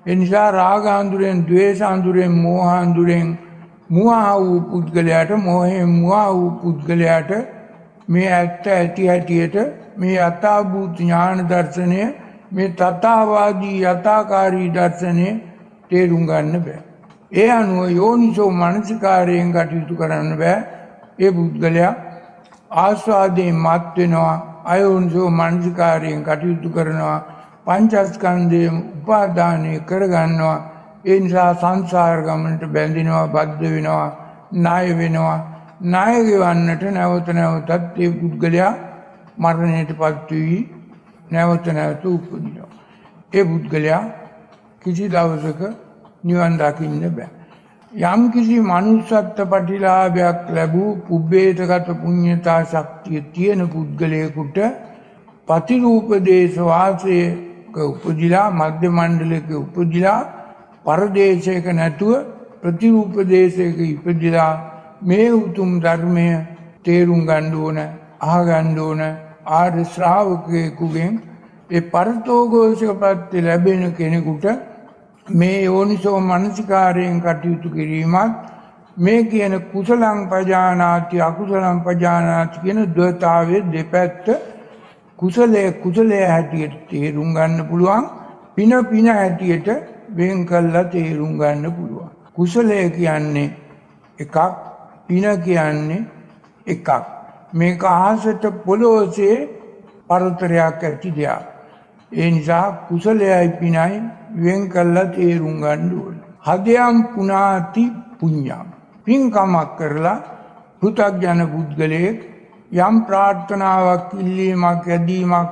ඒ නිසා රාග අඳුරෙන්, ද්වේෂ අඳුරෙන්, මෝහ අඳුරෙන් මුවා වූ පුද්ගලයාට, මෝහයෙන් මුවා වූ පුද්ගලයාට මේ ඇත්ත ඇති හැටියට මේ යථාභූත ඥාන දර්ශනය, මේ තථාවාදී යථාකාරී දර්ශනය තේරුම් ගන්න බෑ. ඒ අනුව යෝනිසෝ මනසිකාරයෙන් කටයුතු කරන්න බෑ. ඒ පුද්ගලයා ආස්වාදයෙන් මත් වෙනවා, අයෝනිසෝ මනසිකාරයෙන් කටයුතු කරනවා, පංචස්කන්ධයෙන් උපාදානය කරගන්නවා. ඒ නිසා සංසාර ගමනට බැඳෙනවා, බද්ධ වෙනවා, ණය වෙනවා. ණය ගෙවන්නට නැවත නැවතත් ඒ පුද්ගලයා මරණයටපත් වී නැවත නැවත උපදිනවා. ඒ පුද්ගලයා කිසි දවසක නිවන් දකින්න බෑ. යම් කිසි මනුස්සත්ව ප්‍රතිලාභයක් ලැබූ පුබ්බේතගත පුඤ්ඤතා ශක්තිය තියෙන පුද්ගලයෙකුට පතිරූප දේශ වාසයක උපදිලා, මධ්‍ය මණ්ඩලයක උපදිලා, පරදේශයක නැතුව ප්‍රතිරූප දේශයක ඉපදිලා මේ උතුම් ධර්මය තේරුම් ගන්න ඕන, අහගන්න ඕන. ආර්ය ශ්‍රාවකයෙකුගෙන් ඒ පරතෝඝෝෂක ප්‍රත්‍ය ලැබෙන කෙනෙකුට මේ යෝනිසෝ මනසිකාරයෙන් කටයුතු කිරීමත්, මේ කියන කුසලං පජානාති අකුසලං පජානාති කියන ද්වේතාවයේ දෙපැත්ත කුසලයේ හැටියට තේරුම් ගන්න පුළුවන්, පින හැටියට වෙන් කළා තේරුම් ගන්න පුළුවන්. කුසලය කියන්නේ එකක්, පින කියන්නේ එකක්. මේක අහසට පොළොවේ පරතරයක් ඇති දෙයක්. ඒ නිසා කුසලයයි පිනයි වෙන් කළා තේරුම් ගන්න ඕන. හදයන් පුනාති පුඤ්ඤම්. පින්කමක් කරලා පෘථග්ජන පුද්ගලයෙක් යම් ප්‍රාර්ථනාවක්, ඉල්ලීමක්, යදීමක්,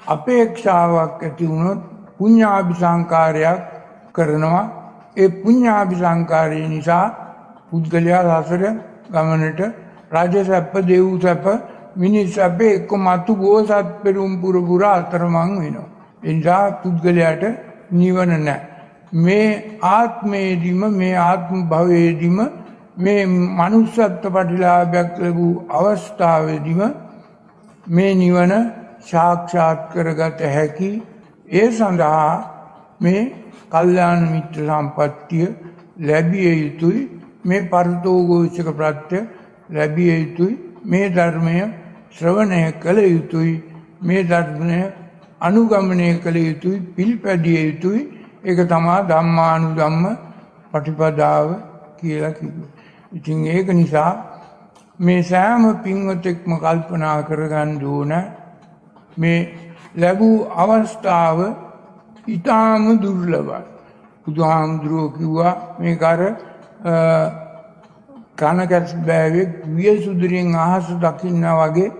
අපේක්ෂාවක් ඇති වුණොත් පුඤ්ඤාභිසංකාරයක් කරනවා. ඒ පුඤ්ඤාභිසංකාරය නිසා පුද්ගලයා සසර ගමනට රාජ සැප, දේව් සැප, මිනිස් සැප එක්ක මතු බෝසත් පෙරුම් පුර අතරමං වෙනවා. ඒ නිසා පුද්ගලයාට නිවන නැහැ. මේ ආත්මයේදීම, මේ ආත්ම භවයේදීම, මේ මනුස්සත්ව ප්‍රතිලාභයක් ලැබූ අවස්ථාවේදීම මේ නිවන සාක්ෂාත් කරගත හැකි. ඒ සඳහා මේ කල්යාණ මිත්‍ර සම්පත්තිය ලැබිය යුතුයි. මේ පරතෝඝෝෂක ප්‍රත්‍ය ලැබිය යුතුයි. මේ ධර්මය ශ්‍රවණය කළ යුතුයි. මේ ධර්මය අනුගමනය කළ යුතුයි, පිළිපැදිය යුතුයි. ඒක තමයි ධම්මානුධම්ම ප්‍රතිපදාව කියලා කිව්වේ. ඉතින් ඒක නිසා මේ සෑම පින්වතෙක්ම කල්පනා කරගන්න ඕන, මේ ලැබූ අවස්ථාව ඊටාම දුර්ලභයි. බුදුහාමුදුරුවෝ කිව්වා මේක අර කනකැස් බෑවෙක් වියසුදුරින් අහස දකින්නා වගේ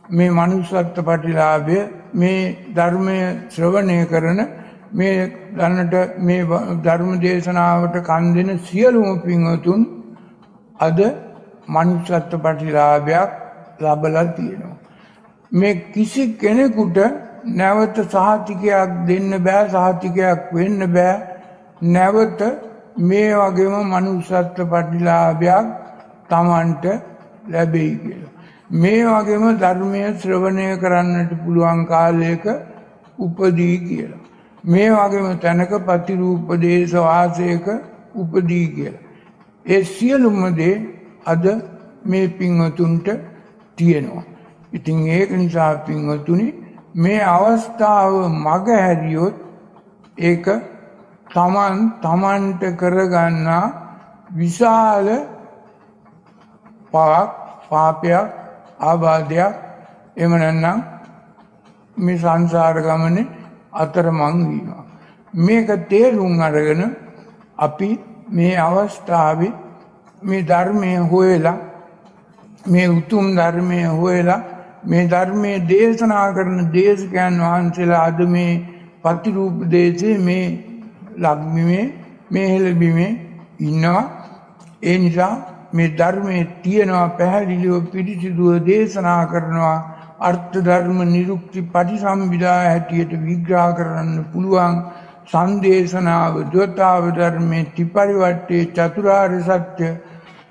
මේ මනුස්සත්ව ප්‍රතිලාභය, මේ ධර්මය ශ්‍රවණය කරන, මේ දැනට මේ ධර්ම දේශනාවට කන් දෙන සියලුම පින්වතුන් අද මනුස්සත්ව ප්‍රතිලාභයක් ලබලා තියෙනවා. මේ කිසි කෙනෙකුට නැවත සහතිකයක් දෙන්න බෑ, සහතිකයක් වෙන්න බෑ. නැවත මේ වගේම මනුස්සත්ව ප්‍රතිලාභයක් තමන්ට ලැබෙයි කියලා. මේ වගේම ධර්මය ශ්‍රවණය කරන්නට පුළුවන් කාලයක උපදී කියලා. මේ වගේම තැනක පතිරූපදේශ වාසයක උපදී කියලා. ඒ සියලුම දේ අද මේ පින්වතුන්ට තියෙනවා. ඉතින් ඒක නිසා පින්වතුනි මේ අවස්ථාව මග හැරියොත් ඒක තමන්ට කරගන්නා විශාල පාපයක් ආබාධයක් එහෙම නැත්නම් මේ සංසාර ගමනේ අතරමං වීමක්. මේක තේරුම් අරගෙන අපි මේ අවස්ථාවේ මේ ධර්මය හොයලා මේ උතුම් ධර්මය හොයලා මේ ධර්මයේ දේශනා කරන දේශකයන් වහන්සේලා අද මේ පතිරූප දේශේ මේ ලග්බිමේ මේ හෙළබිමේ ඉන්නවා. ඒ නිසා මේ ධර්මයේ තියෙනවා පැහැදිලිව පිළිසිදුව දේශනා කරනවා. අර්ථ ධර්ම නිරුක්ති පටිසම්භිදා හැටියට විග්‍රහ කරන්න පුළුවන් සංදේශනාව ද්වතාව ධර්මයේ ත්‍රිපරිවට්ටේ චතුරාර්ය සත්‍ය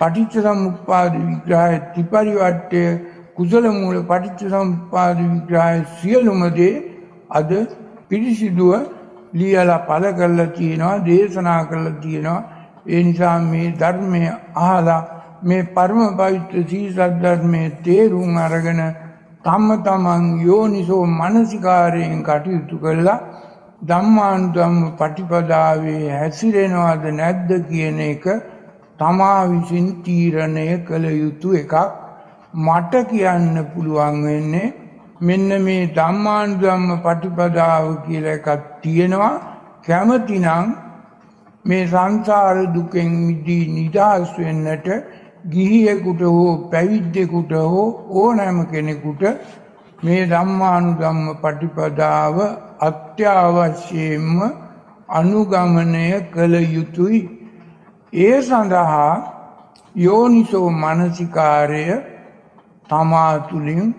පටිච්ච සමුප්පාද විග්‍රහය ත්‍රිපරිවට්ටය කුසල මූල පටිච්ච සමුප්පාද විග්‍රහය සියලුම දේ අද පිළිසිදුව ලියලා පළ කරලා තියෙනවා දේශනා කරලා තියෙනවා. ඒ නිසා මේ ධර්මය අහලා මේ පරම පවිත්‍ර සීසත් ධර්මයේ තේරුම් අරගෙන තමන් යෝනිසෝ මනසිකාරයෙන් කටයුතු කළා ධම්මානුධම්ම පටිපදාවේ හැසිරෙනවද නැද්ද කියන එක තමා විසින් තීරණය කළ යුතු එකක්. මට කියන්න පුළුවන් වෙන්නේ මෙන්න මේ ධම්මානුධම්ම පටිපදාව කියලා එකක් තියෙනවා. කැමතිනම් මේ සංසාර දුකෙන් මිදී නිදහස් වෙන්නට ගිහියෙකුට හෝ පැවිද්දෙකුට හෝ ඕනෑම කෙනෙකුට මේ ධම්මානුධම්ම පටිපදාව අත්‍යවශ්‍යයෙන්ම අනුගමනය කළ යුතුයි. ඒ සඳහා යෝනිසෝ මනසිකාරය තමා තුළින්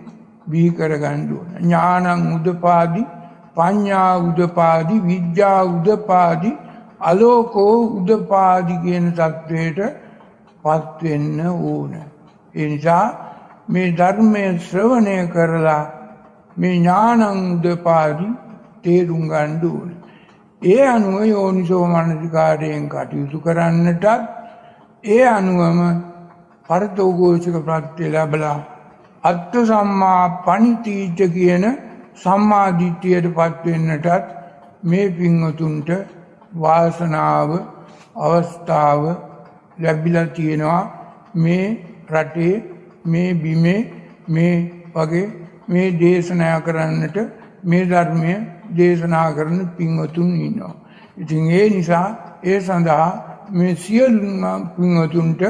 බිහි කරගන්න ඕන. ඥානං උදපාදි පඤ්ඤා උදපාදි විද්‍යා උදපාදි අලෝකෝ උදපාදි කියන තත්වයට පත් වෙන්න ඕන. ඒ නිසා මේ ධර්මය ශ්‍රවණය කරලා මේ ඥානං උදපාදි තේරුම් ගන්න ඕන. ඒ අනුව යෝනිසෝ මනසිකාරයෙන් කටයුතු කරන්නටත් ඒ අනුවම පරතෝഘോഷක ප්‍රත්‍ය ලැබලා අත්ථ සම්මා පණිතීච කියන සම්මා දිට්ඨියට පත් වෙන්නටත් මේ පින්වතුන්ට වාසනාව අවස්ථාව ලැබිලා තියෙනවා. මේ රටේ මේ බිමේ මේ වගේ මේ දේශනා කරන්නට මේ ධර්මය දේශනා කරන පින්වතුන් ඉන්නවා. ඉතින් ඒ නිසා ඒ සඳහා මේ සියලුම පින්වතුන්ට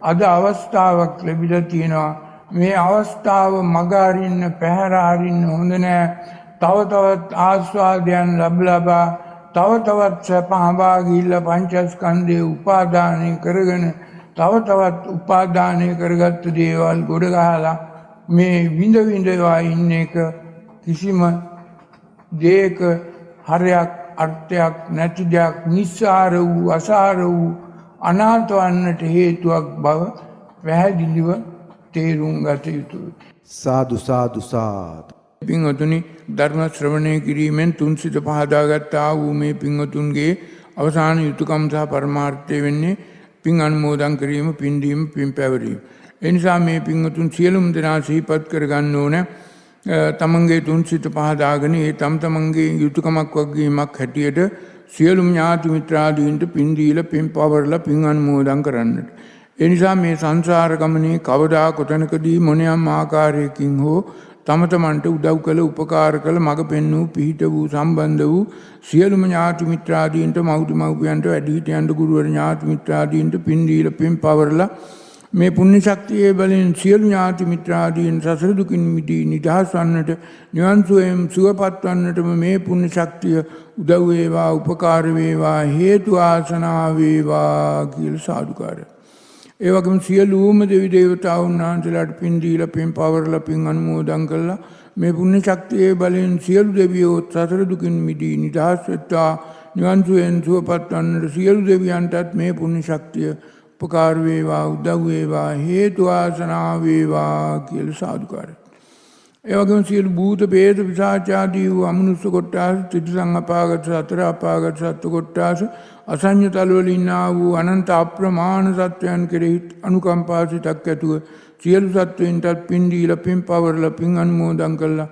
අද අවස්ථාවක් ලැබිලා තියෙනවා. මේ අවස්ථාව මග අරින්න පැහැර අරින්න හොඳ නෑ. තව තවත් ආස්වාදයන් ලබා තව තවත් සැප හඹා ගිහිල්ලා පංචස්කන්ධය උපාදානය කරගෙන තව තවත් උපාදානය කරගත්ත දේවල් ගොඩ ගහලා මේ විඳ විඳවා ඉන්න එක කිසිම දෙයක හරයක් අර්ථයක් නැති දෙයක් නිස්සාර වූ අසාර වූ අනාථ වන්නට හේතුවක් බව පැහැදිලිව තේරුම් ගත යුතුයි. සාදු සාදු සාදු. පින්වතුනි ධර්ම ශ්‍රවණය කිරීමෙන් තුන් සිත පහදාගත්තා වූ මේ පින්වතුන්ගේ අවසාන යුතුයකම් සහ පරමාර්ථය වෙන්නේ පින් අනුමෝදන් කිරීම, පින් දීම, පින් පැවරීම. ඒ නිසා මේ පින්වතුන් සියලුම දෙනා සිහිපත් කරගන්න ඕන තමන්ගේ තුන් සිත පහදාගෙන ඒ තමන්ගේ යුතුයකමක් වගේමක් හැටියට සියලුම ඥාති මිත්‍රාදීන්ට පින් දීලා පින් පවරලා පින් අනුමෝදන් කරන්නට. ඒ නිසා මේ සංසාර ගමනේ කවදා කොතැනකදී මොනියම් ආකාරයකින් හෝ තමන්ට උදව් කළ උපකාර කළ මඟ පෙන්වූ පිහිට වූ සම්බන්ධ වූ සියලුම ඥාති මිත්‍රාදීන්ට මව්දමව්පියන්ට වැඩිහිටියන්ට ගුරුවර ඥාති මිත්‍රාදීන්ට පින් දීලා පින් පවරලා මේ පුණ්‍ය ශක්තියේ බලෙන් සියලු ඥාති මිත්‍රාදීන් සසර දුකින් මිදී නිදහස් වන්නට නිවන් සුවයෙන් සුවපත් වන්නටම මේ පුණ්‍ය ශක්තිය උදව් වේවා උපකාර වේවා හේතු ආසනා වේවා කියලා සාදුකාරය. ඒ වගේම සියලුම දෙවි දේවතාවුන් වහන්සේලාට පින් දීලා පින් පවරලා පින් අනුමෝදන් කළා මේ පුණ්‍ය ශක්තියේ බලෙන් සියලු දෙවියෝ සතර දුකින් මිදී නිදහස් වෙත්වා නිවන් සුවයෙන් සුවපත් වන්නට සියලු දෙවියන්ටත් මේ පුණ්‍ය ශක්තිය උපකාර වේවා උදව් වේවා හේතු වාසනා වේවා කියලා සාදුකාරය. ඒ වගේම සියලු භූත ප්‍රේත පිශාච ආදී වූ අමනුෂ්‍ය කොට්ටාස ත්‍රිසං අපාගත සතර අපාගත සත්ත්ව කොට්ටාස අසඤ්ඤ තලවල ඉන්නා වූ අනන්ත අප්‍රමාණ සත්වයන් කෙරෙහි අනුකම්පා සිතක් ඇතුව සියලු සත්වයින්ටත් පින් දීලා පින් පවරලා පින් අනුමෝදන් කළා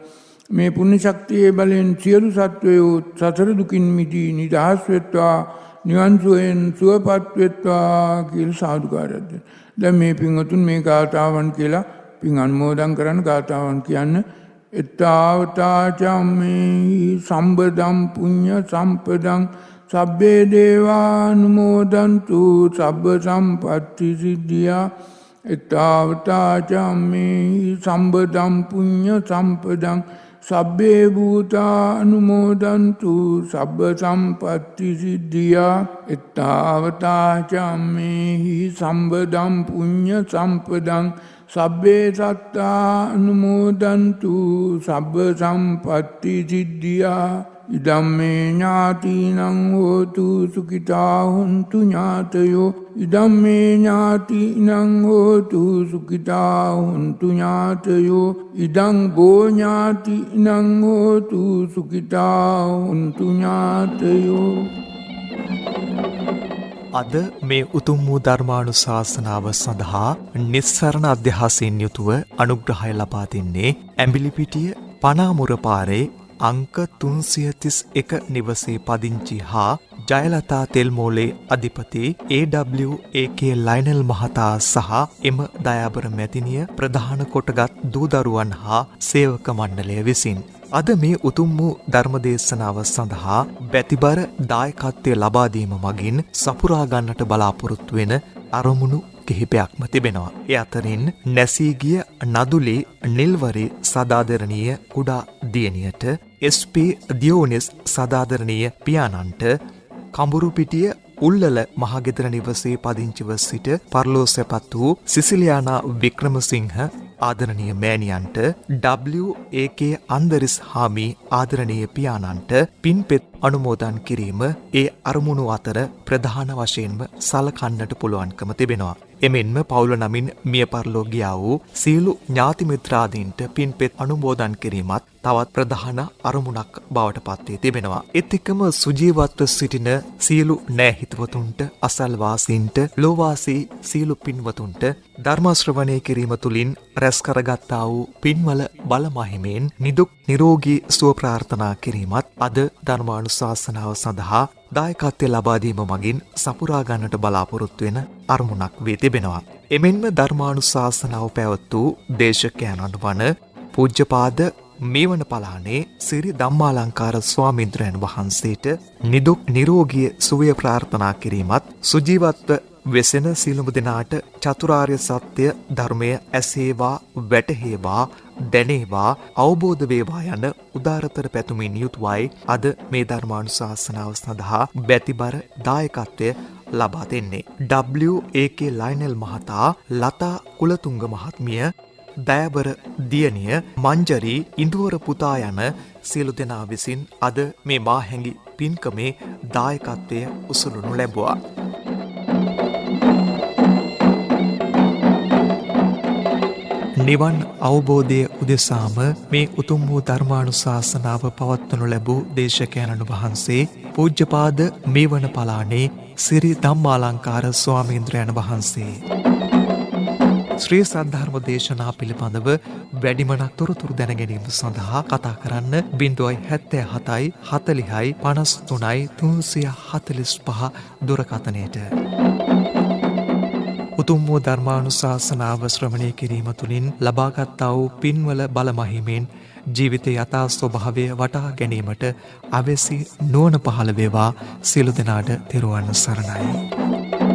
මේ පුණ්‍ය ශක්තියේ බලෙන් සියලු සත්වයෝ සතර දුකින් මිදී නිදහස් වෙත්වා නිවන් සුවෙන් සුවපත් වෙත්වා කියලා සාදුකාරයක් දෙන්න. දැන් මේ පින්වතුන් මේ ගාථාවන් කියලා පින් අනුමෝදන් කරන්න ගාථාවන් කියන්න එත්තාවතා චම්මේ සම්බදම් පුඤ්ඤ සම්පදං සබ්බේ දේවානුමෝදන්තු සබ්බ සම්පත්ති සිද්ධියා එත්තාවතා චම්මේ සම්බදම් පුඤ්ඤ සම්පදං සබ්බේ භූතානුමෝදන්තු සබ්බ සම්පත්ති සිද්ධියා එත්තාවතා චම්මේ සම්බදම් පුඤ්ඤ සම්පදං සබ්බේ සත්තානුමෝදන්තු සබ්බ සම්පත්ති සිද්ධියා ඉදම්මේ ඥාතිනං හෝතු සුඛිතා හොන්තු ඥාතයෝ ඉදම්මේ ඥාතිනං හෝතු සුඛිතා හොන්තු ඥාතයෝ ඉදං බෝ ඥාතිනං හෝතු සුඛිතා හොන්තු ඥාතයෝ. අද මේ උතුම් වූ ධර්මානුශාසනාව සඳහා නිස්සරණ අධ්‍යාසයෙන් යුතුව අනුග්‍රහය ලබා දෙන්නේ ඇඹිලිපිටිය පනාමුර පාරේ අංක 331 නිවසේ පදිංචි හා ජයලතා තෙල්මෝලේ අධිපති AWAK ලයිනල් මහතා සහ එම දයාබර මැතිනිය ප්‍රධාන කොටගත් දූදරුවන් හා සේවක මණ්ඩලය විසින් අද මේ උතුම් වූ ධර්මදේශනාව සඳහා බැතිබර දායකත්වය ලබා දීම මගින් සපුරා ගන්නට බලාපොරොත්තු වෙන අරමුණු කිහිපයක්ම තිබෙනවා. ඒ අතරින් නැසී ගිය නදුලේ නිල්වරේ සදාදරණීය කුඩා දියණියට SP දියෝනිස් සදාදරණීය පියාණන්ට කඹුරුපිටිය උල්ලල මහගෙදර නිවසේ පදිංචිව සිට පරලෝ සැපත් වූ සිසිලියානා වික්‍රමසිංහ ආදරණීය මෑණියන්ට WAK අන්දරිස් හාමි ආදරණීය පියාණන්ට පින්පෙත් අනුමෝදන් කිරීම ඒ අරමුණු අතර ප්‍රධාන වශයෙන්ම සලකන්නට පුළුවන්කම තිබෙනවා. එමෙන්ම පවුල නමින් මිය පරලෝ ගියා වූ සියලු ඥාති මිත්‍රාදීන්ට පින්පෙත් අනුමෝදන් කිරීමත් තවත් ප්‍රධාන අරමුණක් බවට පත් වී තිබෙනවා. ඒත් එක්කම සුජීවත්ව සිටින සියලු නෑහිතවතුන්ට අසල්වාසීන්ට ලෝවාසී සියලු පින්වතුන්ට ධර්ම ශ්‍රවණය කිරීම තුළින් රැස් කරගත්තා වූ පින්වල බල මහිමෙන් නිදුක් නිරෝගී සුව ප්‍රාර්ථනා කිරීමත් අද ධර්මානුශාසනාව සඳහා දායකත්වය ලබා දීම මගින් සපුරා ගන්නට බලාපොරොත්තු වෙන අරමුණක් වී තිබෙනවා. එමෙන්ම ධර්මානුශාසනාව පැවැත් වූ දේශකයන්න් වන පූජ්‍යපාද මේවන පලානේ සිරි ධම්මාලංකාර ස්වාමීන්ද්‍රයන් වහන්සේට නිදුක් නිරෝගී සුවය ප්‍රාර්ථනා කිරීමත් සුජීවත්ව වෙසෙන සියලුම දෙනාට චතුරාර්ය සත්‍ය ධර්මය ඇසේවා වැටහේවා දැනේවා අවබෝධ වේවා යන උදාරතර පැතුමින් යුතුවයි අද මේ ධර්මානුශාසනාව සඳහා බැතිබර දායකත්වය ලබා දෙන්නේ. WAK ලයිනල් මහතා, ලතා කුලතුංග මහත්මිය, දයාබර දියණිය, මංජරි ඉන්දුවර පුතා යන සියලු දෙනා විසින් අද මේ මාහැඟි පින්කමේ දායකත්වය උසුලනු ලැබුවා. නිවන් අවබෝධය උදෙසාම මේ උතුම් වූ ධර්මානුශාසනාව පවත්වනු ලැබූ දේශකයන්න් වහන්සේ පූජ්‍යපාද මේවන පලානේ සිරි ධම්මාලංකාර ස්වාමීන්ද්‍රයන් වහන්සේ. ශ්‍රී සද්ධර්ම දේශනා පිළිබඳව වැඩිමනක් තොරතුරු දැනගැනීම සඳහා කතා කරන්න 077 40 53 345 දුරකථනයට. උතුම් වූ ධර්මානුශාසනාව ශ්‍රවණය කිරීම තුළින් ලබාගත්තා වූ පින්වල බලමහිමෙන් ජීවිතයේ යථා ස්වභාවය වටහා ගැනීමට අවැසි නුවණ පහළ වේවා. සියලු දෙනාට තෙරුවන් සරණයි.